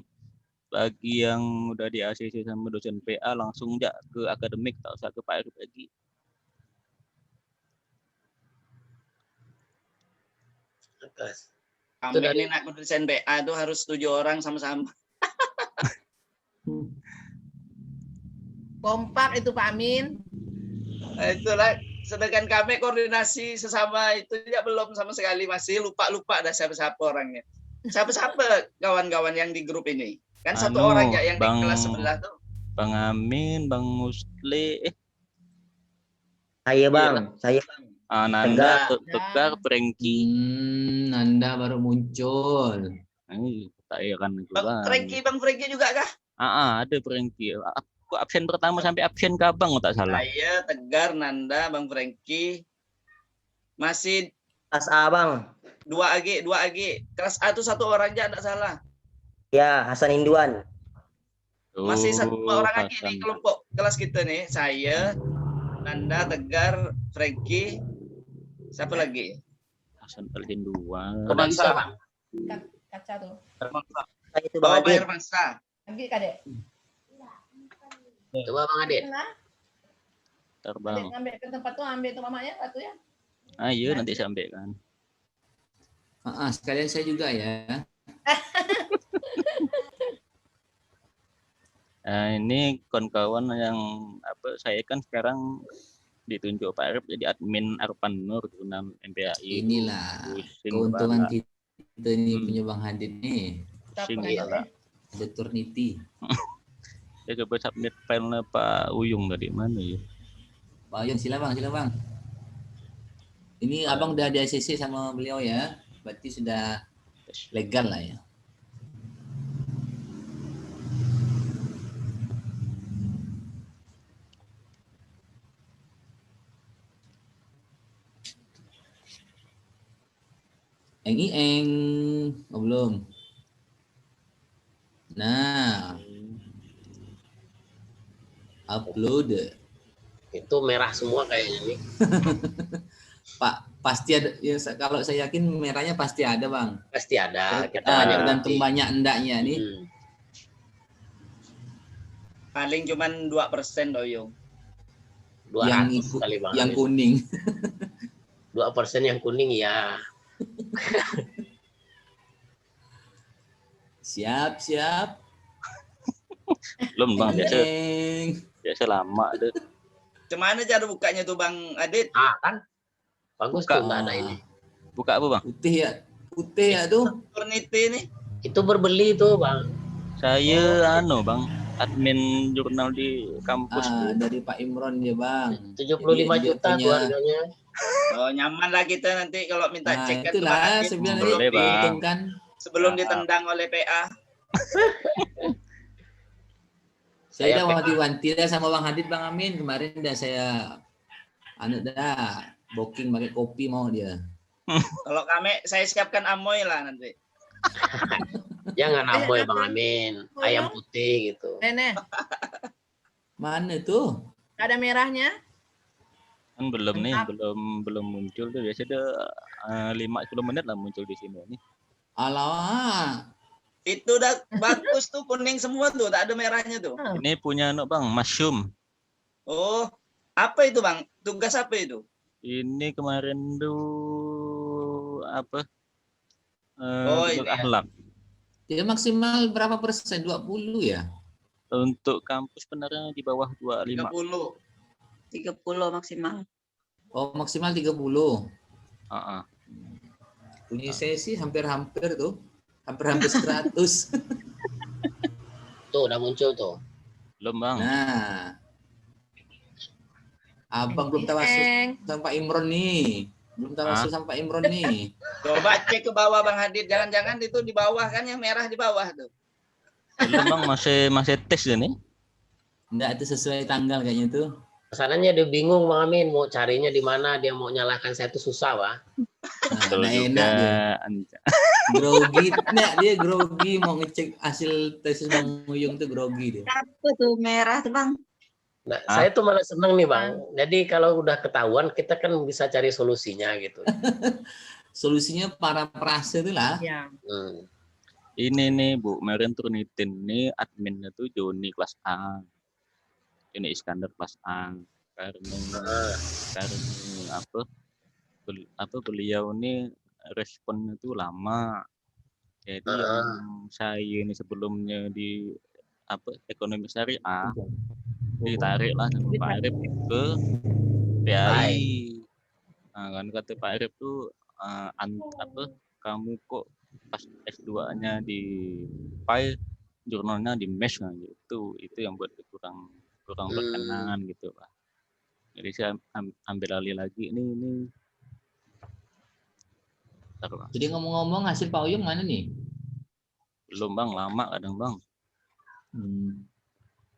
bagi yang udah di ACC sama dosen PA langsung aja ke akademik, tak usah ke Pak Arif lagi. Kami ini nak dosen PA itu harus 7 orang sama-sama. Kompak itu Pak Amin. Itulah, sedangkan kami koordinasi sesama itu ya belum sama sekali, masih lupa dah siapa-siapa orangnya. Siapa-siapa kawan-kawan yang di grup ini? Kan satu orang ya yang di kelas sebelah tuh. Bang Amin, Bang Musli. Saya Bang, saya Bang. Nanda, Tegar, Prengki. Nanda baru muncul. Saya kan Bang Prengki juga kah? Ada Prengki. Aku absen pertama sampai absen ke Abang tak salah. Saya, Tegar, Nanda, Bang Prengki. Masih kelas A Bang. 2 AG. Kelas A itu 1 orang aja enggak salah. Ya, Hasan Induan. Masih 1 orang lagi di kelompok kelas kita nih. Saya, Nanda, Tegar, Frankie, siapa lagi? Hasan Induan. Hermansa, Bang. Kaca tuh. Hermansa. Itu Bang Adit. Hermansa. Lagi Kadek. Coba Bang Adit. Terbang. Ambil ke tempat tuh, ambil tuh mamanya satu ya. Iya nanti saya ambil kan. Sekalian saya juga ya. Ini kawan-kawan yang saya kan sekarang ditunjuk Pak Arif jadi admin Arpan Nur dalam MPAI. Inilah keuntungan kita ini punya Bang Hadid nih. Ada Turnity. Saya coba submit filenya Pak Uyung tadi mana ya? Pak Uyung sila bang. Ini Abang udah di ACC sama beliau ya. Berarti sudah legal lah ya. Eng, oh, belum. Nah, upload. Itu merah semua kayaknya nih. Pak, pasti ada. Ya, kalau saya yakin merahnya pasti ada, Bang. Pasti ada. Kita tergantung banyak endaknya nih. Paling cuman 2% Doyong. Yang kuning. 2% yang kuning ya. Siap. Belum Bang, biasa lama deh. Gimana cara bukanya tuh Bang Adit? Kan bagus tuh, nggak ada ini. Buka apa Bang? Putih ya tuh. Turnity nih. Itu berbeli tuh Bang. Saya Bang, admin jurnal di kampus. Dari Pak Imron ya Bang. 75 juta tuh harganya. Oh, nyaman lah kita nanti kalau minta cek kan itulah sebenarnya sebelum ditendang oleh PA. Saya udah wanti-wanti sama Bang Hadid, Bang Amin kemarin udah saya booking pakai kopi mau dia. Kalau kami saya siapkan amoy lah nanti. Jangan amoy Bang Amin, ayam putih gitu. Nenek. Mana tuh? Ada merahnya? Kan belum nih, belum muncul tuh. Biasanya 5-10 menit lah muncul di sini nih. Alah. Itu udah bagus tuh, kuning semua tuh, tak ada merahnya tuh. Ini punya Bang, mushroom. Oh, apa itu Bang? Tugas apa itu? Ini kemarin tuh apa? Ini akhlak. Dia maksimal berapa persen? 20 ya? Untuk kampus sebenarnya di bawah 25. 30 maksimal. Oh, maksimal 30. Punya saya sih hampir-hampir tuh. Hampir 100. Tuh udah muncul tuh. Belum Bang. Nah. Abang belum tawasul sama Imron nih. Belum tawasul sama Imron nih. Coba cek ke bawah Bang Hadid, jangan-jangan itu di bawah kan yang merah di bawah tuh. Belum Bang, masih tes ini. Enggak, itu sesuai tanggal kayaknya tuh. Masalahnya dia bingung Bang Amin mau carinya di mana, dia mau nyalakan saya itu susah, Wah. Nah, enak dia. Grogi, dia grogi mau ngecek hasil tesis Bang Uyung tuh grogi dia. Apa tuh merah tuh Bang? Nah, saya tuh malah seneng nih Bang. Jadi kalau udah ketahuan kita kan bisa cari solusinya gitu. Solusinya para perasa itu lah. Ya. Ini nih Bu, kemarin turnitin nih adminnya tuh Joni kelas A. Ini Iskandar kelas A. Karena apa beliau ini responnya tuh lama. Jadi yang saya ini sebelumnya di ekonomi syariah ditarik lah sama Pak Arif ke PAI. Nah, kan kata Pak Arif tuh kamu kok pas S2-nya di PAI jurnalnya di MES nah, gitu. Itu yang buat kurang berkenan gitu Pak. Jadi saya ambil alih lagi ini. Jadi ngomong-ngomong hasil Pak Uyung mana nih? Belum Bang, lama kadang Bang.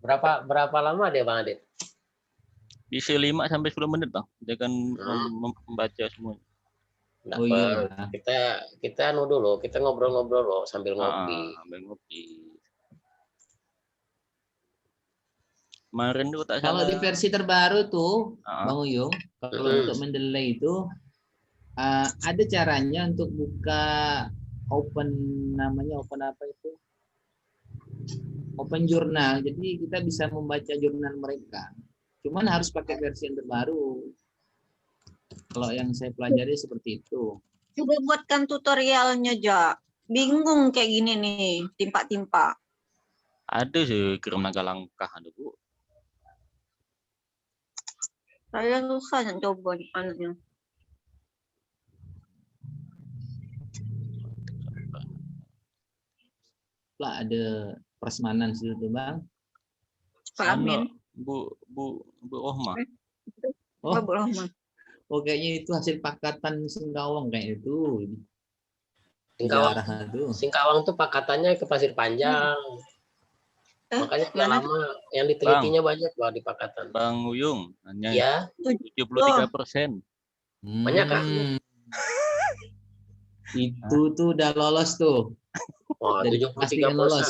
Berapa lama dia Bang Adit? Bisa 5-10 menit Bang. Dia kan membaca semua. Nah, kita dulu, kita ngobrol-ngobrol loh sambil ngopi. Kemarin tuh tak kalau di versi terbaru tuh Bang Uyung, kalau untuk mendelay itu ada caranya untuk buka open jurnal. Jadi kita bisa membaca jurnal mereka. Cuman harus pakai versi yang terbaru. Kalau yang saya pelajari seperti itu. Coba buatkan tutorialnya, Ja. Bingung kayak gini nih, timpa-timpa. Ada sih kirim naga langkah ada Bu. Saya susah coba anaknya. Lah ada prasmanan situ Bang. Pak Amin. Bu Rohmah. Oh, Bu Rohmah. Oh, kayaknya itu hasil pakatan Singkawang kayak itu. Singkawang tuh pakatannya ke Pasir Panjang. Makanya tidak lama yang ditelitinya banyak Bang di pakatan. Bang Uyung, hanya ya. 73%. Banyak kan? Itu tuh udah lolos tuh. Wah, Dari 73%. pastikan lolos.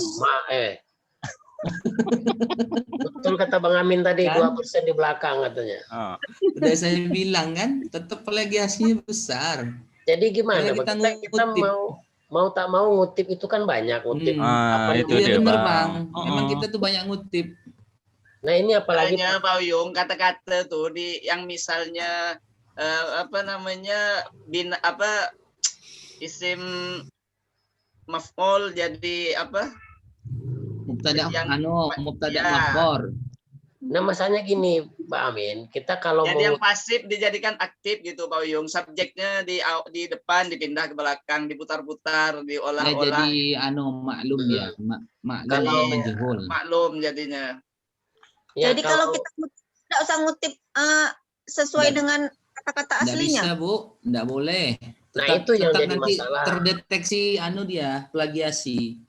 Betul kata Bang Amin tadi, Kan? 2% di belakang katanya. Udah saya bilang kan, tetap plagiasinya besar. Jadi gimana? Kita Kita mau tak mau ngutip itu kan banyak ngutip. Itu iya dia, bener Bang. Bang. Memang kita tuh banyak ngutip. Nah ini apalagi Makanya Pak Uyung kata-kata tuh di yang misalnya isim maf'ul jadi apa? Mubtada maf'ul. Nah masalahnya gini Pak Amin, kita kalau jadi yang pasif dijadikan aktif gitu Pak Uyung, subjeknya di depan dipindah ke belakang, diputar-putar, diolah-olah. Jadi maklum ya, maklum majhul. Maklum jadinya. Ya, jadi kalau kita tidak usah ngutip sesuai dengan kata-kata aslinya. Tidak bisa Bu, tidak boleh. Nah itu yang jadi nanti masalah. Terdeteksi dia plagiasi.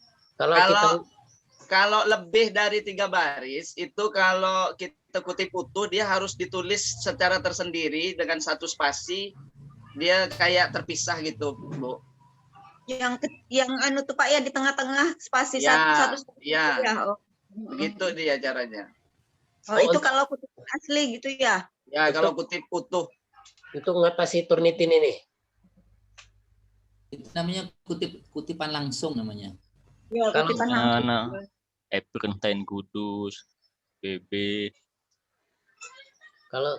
Kalau lebih dari 3 baris itu kalau kita kutip utuh dia harus ditulis secara tersendiri dengan 1 spasi, dia kayak terpisah gitu Bu. Yang tuh Pak ya di tengah-tengah spasi satu. Ya. Begitu dia caranya. Itu kalau kutip asli gitu ya? Ya kalau kutip utuh. Itu ngatasi Turnitin ini. Itu namanya kutipan langsung namanya. Ya, kutipan langsung. Perintain Kudus, BB.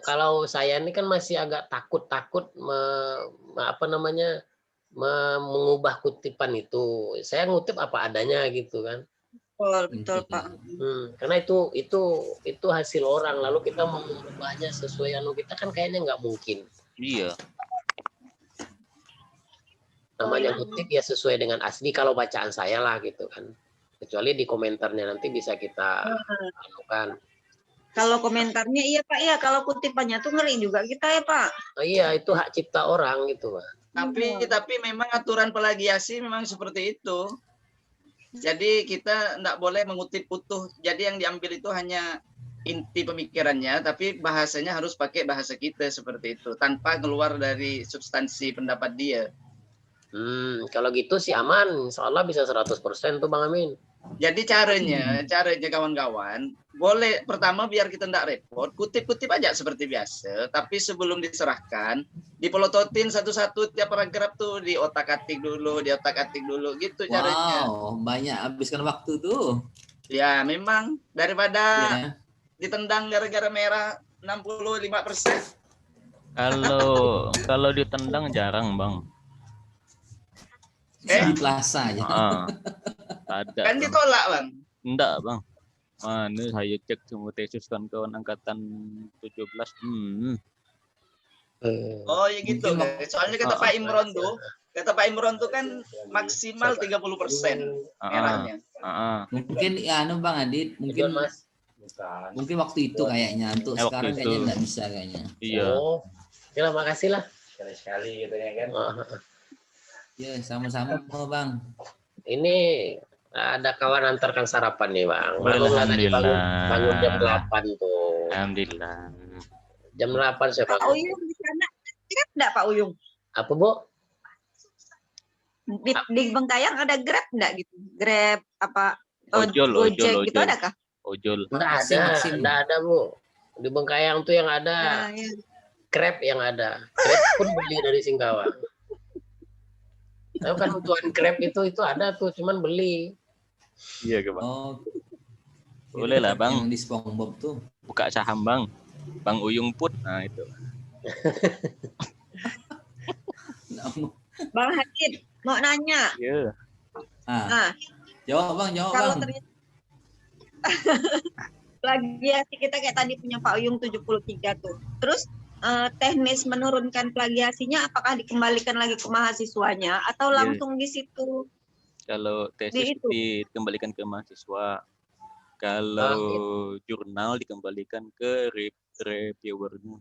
Kalau saya ini kan masih agak takut mengubah kutipan itu. Saya ngutip apa adanya gitu kan. Betul Pak. Karena itu hasil orang, lalu kita mau mengubahnya sesuai kita kan kayaknya nggak mungkin. Iya. Namanya kutip ya sesuai dengan asli kalau bacaan saya lah gitu kan. Kecuali di komentarnya nanti bisa kita anukan. Kalau komentarnya iya Pak ya, kalau kutipannya tuh ngeri juga kita ya Pak. Oh, iya itu hak cipta orang gitu Pak. Tapi memang aturan plagiasi memang seperti itu. Jadi kita tidak boleh mengutip utuh. Jadi yang diambil itu hanya inti pemikirannya, tapi bahasanya harus pakai bahasa kita seperti itu, tanpa keluar dari substansi pendapat dia. Kalau gitu sih aman, insya Allah bisa 100% tuh Bang Amin. Jadi caranya kawan-kawan, boleh pertama biar kita tidak repot, kutip-kutip aja seperti biasa, tapi sebelum diserahkan, dipelototin satu-satu tiap paragraf tuh, di otak-atik dulu gitu caranya. Wow, banyak habiskan waktu tuh. Ya memang, daripada ditendang gara-gara merah 65%. Kalau ditendang jarang Bang. Di plaza aja. Ada. Kan ditolak Bang. Enggak Bang. Ini saya cek semua tesis kawan angkatan 17. Oh ya gitu. Soalnya kata Pak Imron tuh kan maksimal 30% merahnya. Mungkin Bang Adit, mungkin waktu itu kayaknya, untuk sekarang kayaknya nggak bisa kayaknya. Iya. Ya makasih lah. Sekali-sekali gitu ya kan. Ya, sama-sama Bang. Ini ada kawan antarkan sarapan nih Bang. Bangun jam 8 tuh. Alhamdulillah. Jam 8 saya bangun. Pak Uyung di sana Grab enggak Pak Uyung? Apa Bu? Di Bengkayang ada Grab enggak gitu? Grab apa? Ojol gitu adakah? Ojol. Enggak ada Bu. Di Bengkayang tuh yang ada Grab yang ada. Grab pun beli dari Singkawang. Tahu kan tuan Grab itu ada tuh, cuman beli. Iya Bang. Boleh lah Bang. Yang di SpongeBob tuh. Buka saham Bang. Bang Uyung Put. Nah itu. Bang Hadid mau nanya. Iya. Jawab Bang. Kalau ternyata plagiasi kita kayak tadi punya Pak Uyung 73 tuh. Terus teknis menurunkan plagiasinya apakah dikembalikan lagi ke mahasiswanya atau langsung di situ? Kalau tesis dikembalikan ke mahasiswa. Kalau jurnal dikembalikan ke reviewernya.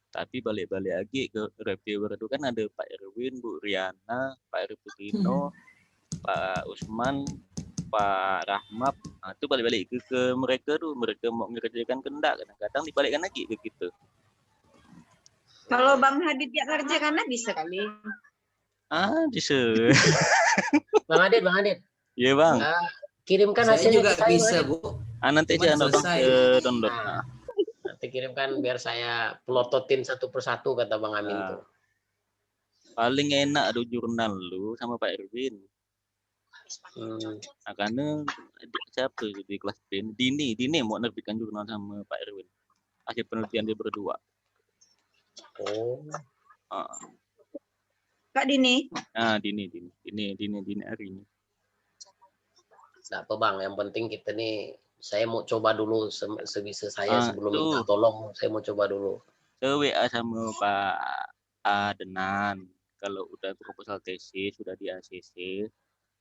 Tapi balik-balik lagi ke reviewer itu kan ada Pak Erwin, Bu Riana, Pak Erputino, Pak Usman, Pak Rahmat. Nah, itu balik-balik ke mereka tuh. Mereka mau mengerjakan kendak. Kadang-kadang dibalikkan lagi ke kita. Kalau Bang Hadid yang ngerjakannya bisa kali. Bisa. Bang Adit. Iya bang. Kirimkan Saya hasilnya juga ke saya, bisa, Bang. Bu. Nanti aja bang download. Nanti kirimkan biar saya pelototin satu persatu kata Bang Amin tuh. Paling enak ada jurnal lu sama Pak Erwin. Karena siapa di kelas Dini mau nerbitkan jurnal sama Pak Erwin. Hasil penelitian dia berdua. Kak Dini. Dini hari ini. Nggak apa Bang, yang penting kita nih, saya mau coba dulu sebisa saya sebelum minta tolong, saya mau coba dulu. WA sama Pak Adenan, kalau udah proposal tesis, sudah di ACC,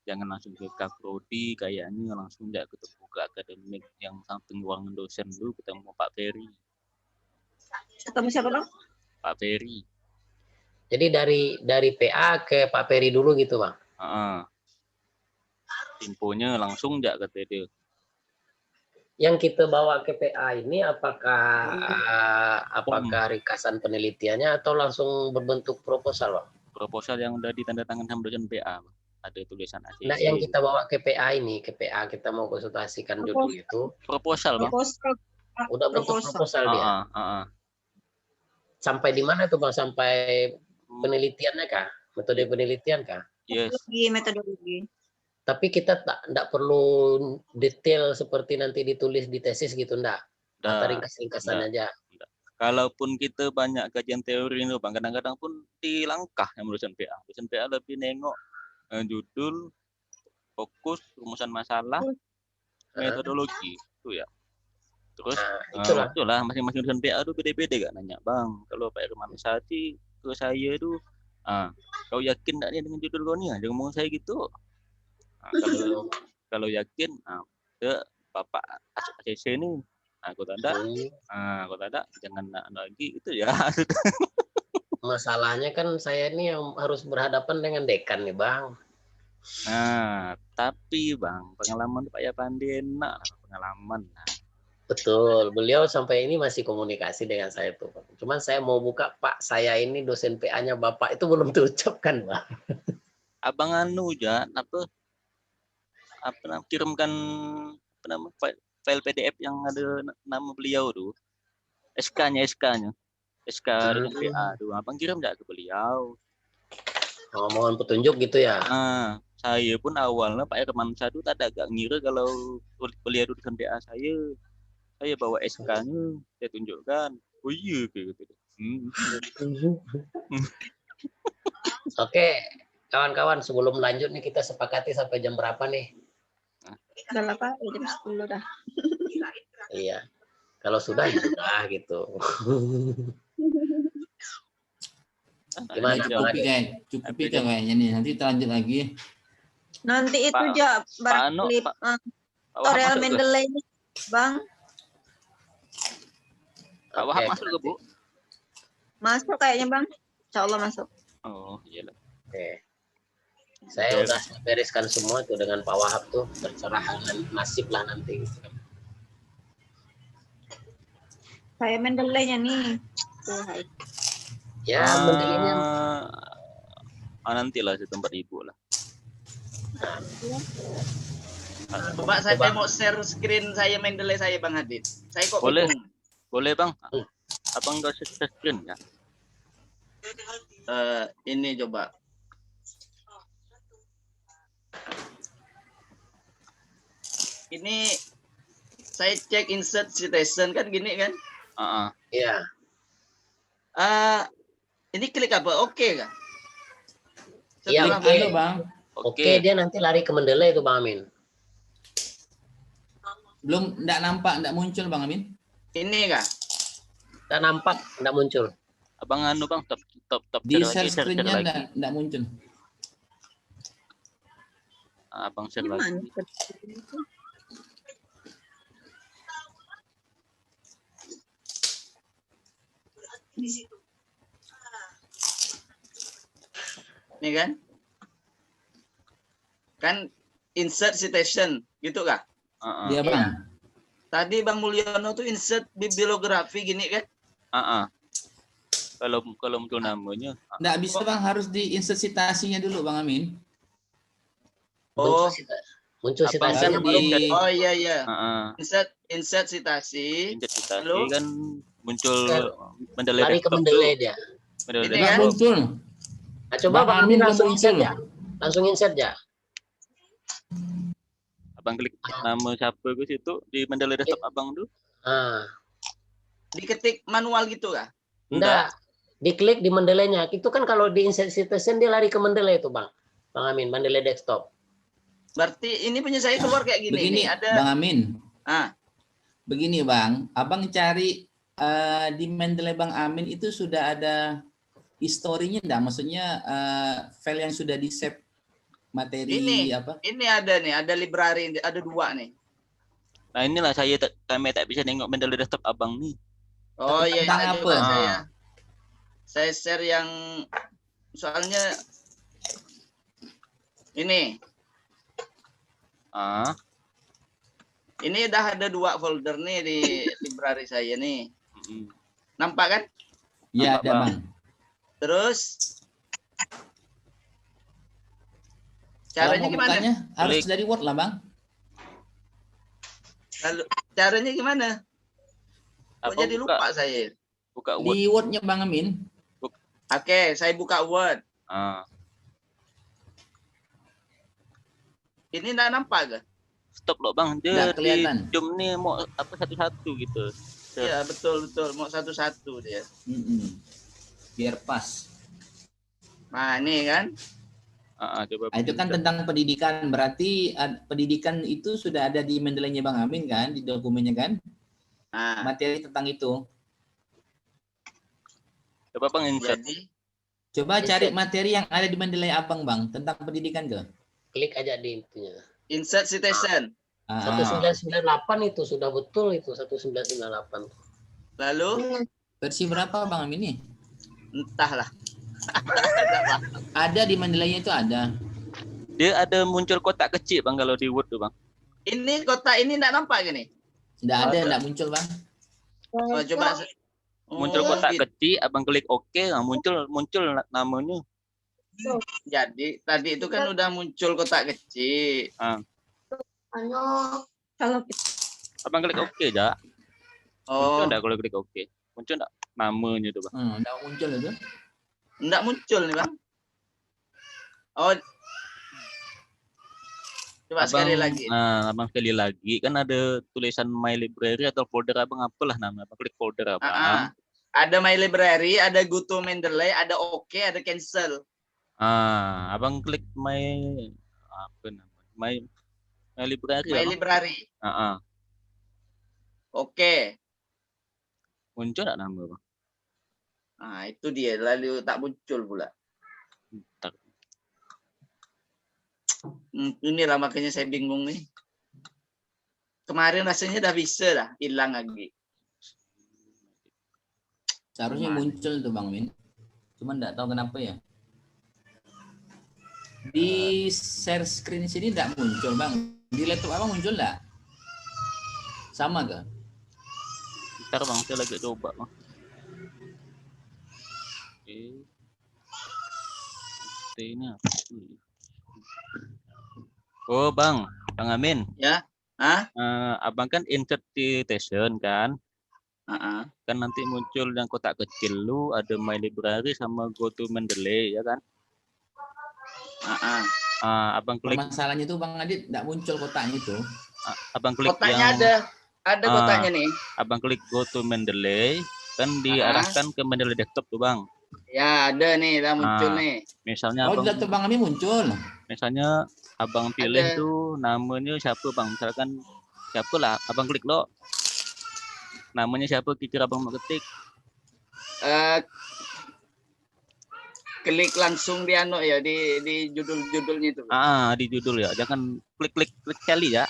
jangan langsung ke Prodi, kayaknya langsung nggak ketemu ke akademik yang samping ruangan dosen dulu, ketemu Pak Ferry. Ketemu siapa Bang? Pak Ferry. Jadi dari PA ke Pak Ferry dulu gitu Bang? Infonya langsung nggak kata dia. Yang kita bawa ke PA ini apakah ringkasan penelitiannya atau langsung berbentuk proposal Bang? Proposal yang udah ditandatangan sama dosen PA, Bang. Ada tulisan ACC. Nah, yang kita bawa ke PA ini, ke PA kita mau konsultasikan judul itu. Proposal Bang. Udah bentuk proposal dia. Sampai di mana tuh Bang? Sampai penelitiannya kah? Metode penelitian kah? Yes. Metodologi. Tapi kita tidak perlu detail seperti nanti ditulis di tesis gitu, enggak? Atau ringkas-ringkasan aja. Kalaupun kita banyak kajian teori itu Bang, kadang-kadang pun di langkah yang dosen PA. Dosen PA lebih nengok judul, fokus, rumusan masalah, metodologi itu ya. Terus itulah masing-masing dosen PA itu beda-beda kan nanya, Bang, kalau Pak Irman Sati ke saya itu, kau yakin enggak nih dengan judul kau nih? Jangan ngomong saya gitu. Kalau yakin, ke Bapak ACC ini, aku tanda, jangan lagi itu ya. Masalahnya kan saya ini yang harus berhadapan dengan dekan nih Bang. Tapi Bang, pengalaman Pak Yapandi enak, pengalaman. Betul, beliau sampai ini masih komunikasi dengan saya tuh. Cuman saya mau buka Pak, saya ini dosen PA-nya Bapak itu belum terucapkan Bang. Abang kirimkan file PDF yang ada nama beliau tuh, SK dengan PA tuh, abang kirim nggak ke beliau? Mohon petunjuk gitu ya. Saya pun awalnya Pak Irman Sadu tak agak ngira kalau beliau dosen PA saya bawa SK-nya, saya tunjukkan, oh iya gitu. Oke, kawan-kawan, sebelum lanjut nih kita sepakati sampai jam berapa nih? Udah apa? Jam 10 dah. Iya. Kalau sudah ya sudah gitu. Gimana? Cukup kayaknya nih. Nanti kita lanjut lagi. Nanti itu ya barangkali tutorial Mendeley ini, Bang. Pak Wahab masuk ke Bu? Masuk kayaknya Bang. Insya Allah masuk. Oh iyalah. Oke. Saya udah bereskan semua tuh dengan Pak Wahab tuh, terserah nasib lah nanti. Saya Mendeley-nya nih. Ya, Mendeley-nya. Nantilah di tempat Ibu lah. Coba saya mau share screen saya Mendeley saya Bang Hadid. Saya kok boleh. Boleh Bang. Abang nggak share screen ya? Ini coba. Ini saya cek insert citation kan gini kan? Iya. Ini klik apa? Oke kan? Iya oke Bang. Oke, dia nanti lari ke Mendeley itu Bang Amin. Belum, enggak nampak, enggak muncul Bang Amin. Ini kah? Enggak nampak, enggak muncul. Abang Bang, top di share screen-nya enggak muncul. Abang share lagi. Di situ. Nih kan? Kan insert citation gitu kah? Iya Bang. Tadi Bang Mulyono tuh insert bibliografi gini kan? Kalau muncul namanya. Nggak bisa Bang, harus di-insert citasinya dulu Bang Amin. Oh, muncul Abang citasi kan di oh iya. Heeh. Insert citasi. Lalu kan muncul Mendeley lari ke desktop Mendeley tuh. dia. Mendeley Ini nggak kan? desktop. muncul. Nah, coba Bang Bang Amin Amin belum langsung insert muncul. ya. Langsung insert ya. Abang klik nama siapa ke situ di Mendeley desktop abang tuh. Ah, Diketik manual gitu kah? enggak. Diklik di Mendeley-nya. Itu kan kalau di insert citizen dia lari ke Mendeley itu, Bang. Bang Amin, Mendeley desktop. Berarti ini punya saya keluar kayak gini. Begini Nih, ada Bang Amin. Ah, Begini Bang, Abang cari di Mendeley Bang Amin itu sudah ada historinya enggak? Maksudnya file yang sudah di-save materi ini apa? ini ada nih, ada library, ada 2 nih. Nah inilah kami tak bisa nengok Mendeley desktop abang nih. Oh iya, Tentang coba apa? saya share yang soalnya ini. Ini udah ada 2 folder nih di library saya nih. Nampak kan? Iya, ada Bang. Terus caranya gimana? Harus dari Word lah Bang. Lalu caranya gimana? Kok jadi lupa saya? Buka Word. Di Word-nya Bang Amin. Oke, saya buka Word. Ini enggak nampak gak? Stop loh Bang, dia Nggak kelihatan. di Zoom nih mau apa satu-satu gitu. Iya, betul. Mau satu-satu dia. Biar pas. Nah, ini kan. Coba Itu kan tentang pendidikan. Berarti pendidikan itu sudah ada di Mendeley-nya Bang Amin kan, di dokumennya kan? Materi tentang itu. Coba Bang insert. Coba cari materi yang ada di Mendeley Abang Bang tentang pendidikan ke. Klik aja di intinya. Insert citizen. 1998 itu sudah betul itu 1998. Lalu versi berapa Bang Amin ini? Entahlah. Ada di Mendeley-nya itu ada. Dia ada muncul kotak kecil Bang kalau di Word tuh Bang. Ini kotak ini enggak nampak gini? Enggak ada, enggak muncul Bang. Oh, coba muncul kotak kecil, Abang klik OK, muncul namanya. Jadi tadi itu kan udah muncul kotak kecil. Kalau Abang klik OK aja. Muncul enggak kalau klik OK? Muncul enggak namanya tuh Bang? Enggak muncul itu. Enggak muncul nih Bang. Oh. Coba sekali lagi. Abang sekali lagi kan ada tulisan My Library atau folder Abang apalah namanya. Abang klik folder Abang. Ada My Library, ada Go to Mendeley, ada OK, ada cancel. Abang klik My Library. My Library. Oke. Muncul enggak nama Bang? Itu dia, lalu tak muncul pula. Bentar. Inilah makanya saya bingung nih. Kemarin rasanya udah bisa lah, hilang lagi. Seharusnya muncul tuh Bang Min. Cuman enggak tahu kenapa ya. Di share screen sini enggak muncul Bang. Di laptop Abang muncul enggak? Sama kah? Bentar Bang, saya lagi coba Bang. Ini apa? Oh Bang Amin. Ya. Abang kan insert citation kan? Kan nanti muncul yang kotak kecil lu ada My Library sama Go to Mendeley ya kan? Abang klik. Masalahnya itu Bang Adit enggak muncul kotaknya itu. Abang klik kotaknya yang ada kotaknya nih. Abang klik Go to Mendeley kan diarahkan ke Mendeley desktop tuh Bang. Ya ada nih, udah muncul nih. Misalnya Abang, di laptop Bang Amin muncul. Misalnya Abang pilih tuh namanya siapa Bang? Misalkan siapa lah, Abang klik lo. Namanya siapa kira Abang mau ketik? Klik langsung di ya di judul-judulnya itu. Di judul ya. Jangan klik sekali ya.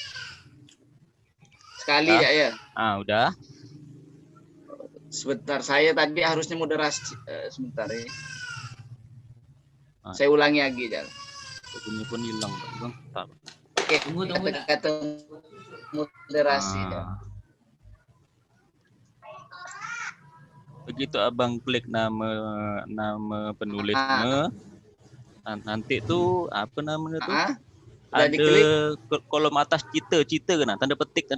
Sekali ya. Udah. Sebentar, saya tadi harusnya moderasi. Sebentar ya. Saya ulangi lagi ya. Bunyi pun hilang Bang. Oke, tunggu. Kata moderasi. Begitu abang klik nama penulisnya, nanti tuh apa namanya tuh? Ada kolom atas cita kena tanda petik.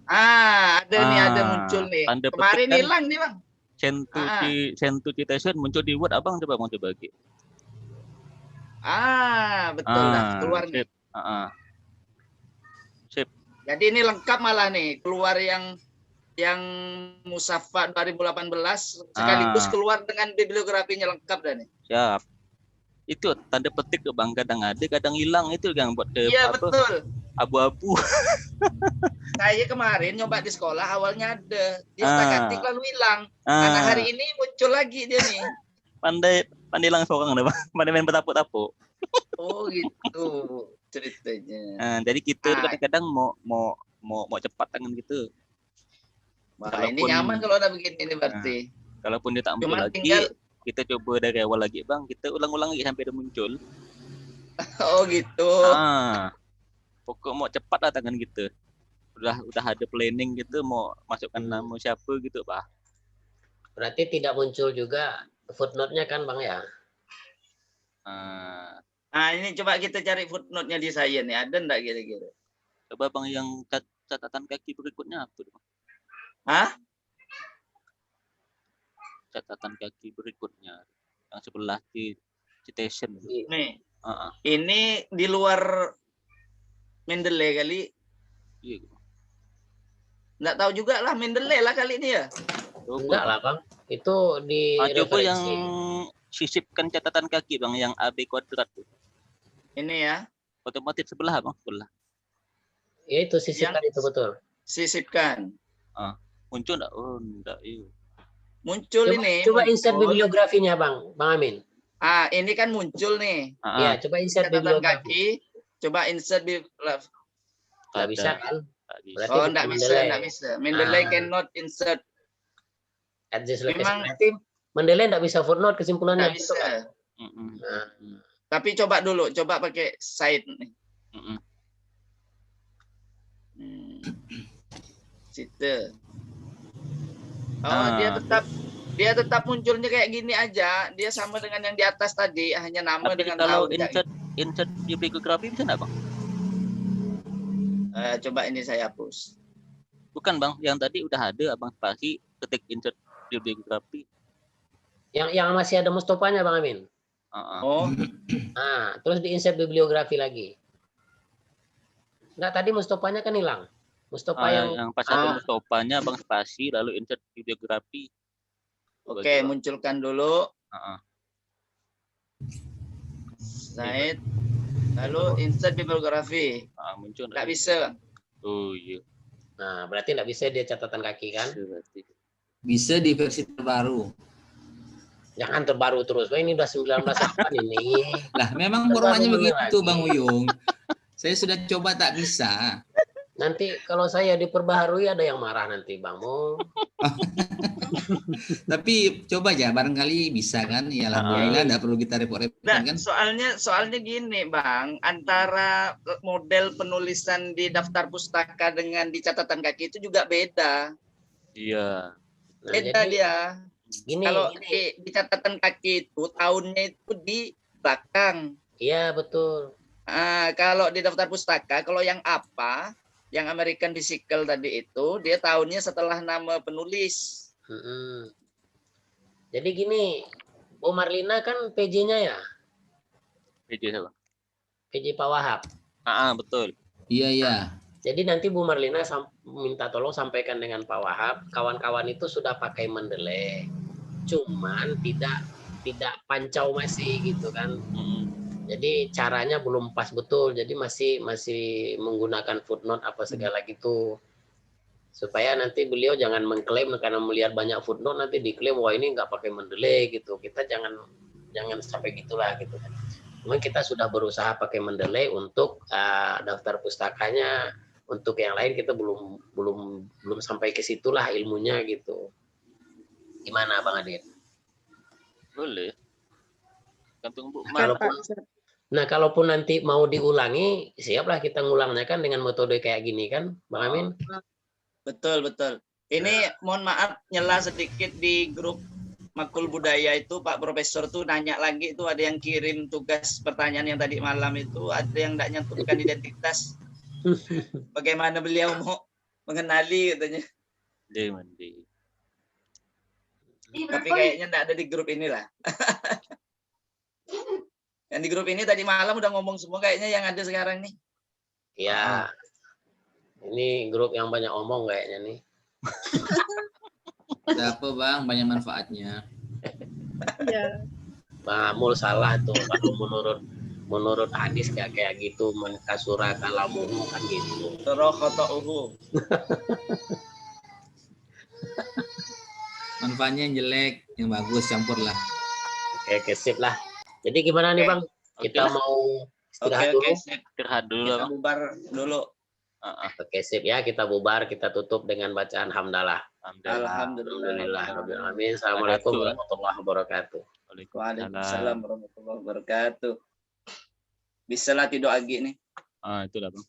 Ada nih, ada muncul nih. Tanda Kemarin petik hilang nih, Bang. Send to citation muncul di Word, abang coba lagi. Betul dah, keluar nih. Sip. Jadi ini lengkap malah nih, keluar yang Musaffa 2018 sekaligus keluar dengan bibliografinya lengkap dah nih. Siap. Itu tanda petik tuh Bang, kadang ada, kadang hilang, itu yang buat Iya, betul. Abu-abu. Saya kemarin nyoba di sekolah awalnya ada, dia ketik lalu hilang. Karena hari ini muncul lagi dia nih. Pandai langsung orang dah, Bang. Pandai main bertapuk-tapuk. Oh gitu ceritanya. Jadi kita kadang-kadang mau cepat tangan gitu. Wah, ini nyaman kalau udah begini ini berarti. Kalaupun dia tak muncul lagi, kita coba dari awal lagi, Bang. Kita ulang-ulang lagi sampai dia muncul. Oh gitu. Pokok mau cepat lah tangan kita. Udah ada planning gitu, mau masukkan nama siapa gitu, Pak. Berarti tidak muncul juga footnote-nya kan, Bang ya? Ini coba kita cari footnote-nya di saya nih, ada enggak kira-kira? Coba Bang, yang catatan kaki berikutnya apa, Bang? Catatan kaki berikutnya yang sebelah di citation. Nih. Ini di luar Mendeley kali. Iya. Nggak tahu juga lah, Mendeley lah kali ini ya. Enggak lah Bang, itu di coba yang sisipkan catatan kaki Bang, yang AB kuadrat tuh. Ini ya. Otomatis sebelah Bang, sebelah. Ya itu sisipkan itu betul. Sisipkan. Muncul enggak? Oh, enggak. Iya. Muncul ini. Coba insert bibliografinya Bang Amin. Ini kan muncul nih. Iya, coba insert bibliografi. Coba insert bibliografi. Nggak bisa kan? Berarti nggak bisa. Mendeley cannot insert. At this location. Berarti Mendeley nggak bisa footnote kesimpulannya. Nggak bisa. Tapi coba dulu, coba pakai site nih. Situ. Dia tetap munculnya kayak gini aja. Dia sama dengan yang di atas tadi, hanya nama. Tapi dengan kalau tahun. insert bibliografi bisa nggak Bang? Coba ini saya hapus. Bukan Bang, yang tadi udah ada Abang spasi ketik insert bibliografi. Yang masih ada Mustofanya Bang Amin. Terus di insert bibliografi lagi. Enggak, tadi Mustofanya kan hilang. Mustafa yang pas ada Mustofanya Bang spasi lalu insert bibliografi. Oke, munculkan dulu. Site. Lalu insert bibliografi. Muncul. Nggak bisa. Oh iya. Nah, berarti nggak bisa dia catatan kaki kan? Bisa di versi terbaru. Jangan terbaru terus. Wah, ini udah 19 ini. Lah, memang formatnya begitu Bang Uyung. Saya sudah coba tak bisa. Nanti kalau saya diperbaharui ada yang marah nanti Bang Mo. Tapi coba aja, barangkali bisa kan? Ya alhamdulillah, nggak perlu kita repot-repot kan? Soalnya gini Bang, antara model penulisan di daftar pustaka dengan di catatan kaki itu juga beda. Iya. Beda dia. Kalau di catatan kaki itu tahunnya itu di belakang. Iya betul. Kalau di daftar pustaka, kalau yang yang American Physical tadi itu dia tahunnya setelah nama penulis. Jadi gini, Bu Marlina kan PJ-nya ya? PJ siapa? PJ Pak Wahab. Betul. Iya. Jadi nanti Bu Marlina minta tolong sampaikan dengan Pak Wahab, kawan-kawan itu sudah pakai Mendeley, cuman tidak pancau masih gitu kan. Jadi caranya belum pas betul, jadi masih menggunakan footnote apa segala gitu. Supaya nanti beliau jangan mengklaim karena melihat banyak footnote nanti diklaim wah ini nggak pakai Mendeley gitu. Kita jangan sampai gitulah gitu kan. Memang kita sudah berusaha pakai Mendeley untuk daftar pustakanya, untuk yang lain kita belum sampai ke situlah ilmunya gitu. Gimana Bang Adit? Boleh. Gantung Bu. Kalaupun nanti mau diulangi, siaplah kita ngulangnya kan dengan metode kayak gini kan, Bang Amin? Betul. Ini mohon maaf nyela sedikit di grup Makul Budaya itu Pak Profesor tuh nanya lagi itu ada yang kirim tugas pertanyaan yang tadi malam itu ada yang tidak nyentuhkan identitas. Bagaimana beliau mau mengenali katanya. Tapi kayaknya tidak ada di grup inilah. Yang di grup ini tadi malam udah ngomong semua kayaknya yang ada sekarang nih. Ya. Ini grup yang banyak omong kayaknya nih. Ada apa Bang? Banyak manfaatnya. Ya. Bang Amul salah tuh kalau menurut hadis kayak gitu kasura kalamuhu kan gitu. Rohotauhu. Manfaatnya yang jelek, yang bagus campur lah. Oke, sip lah. Jadi gimana nih Bang? Kita mau istirahat dulu. Istirahat dulu. Kita bubar dulu. Oke, sip ya. Kita bubar, kita tutup dengan bacaan hamdalah. Alhamdulillah. Assalamualaikum warahmatullahi wabarakatuh. Waalaikumsalam warahmatullahi wabarakatuh. Bisa lah tidur agi nih. Itulah Bang.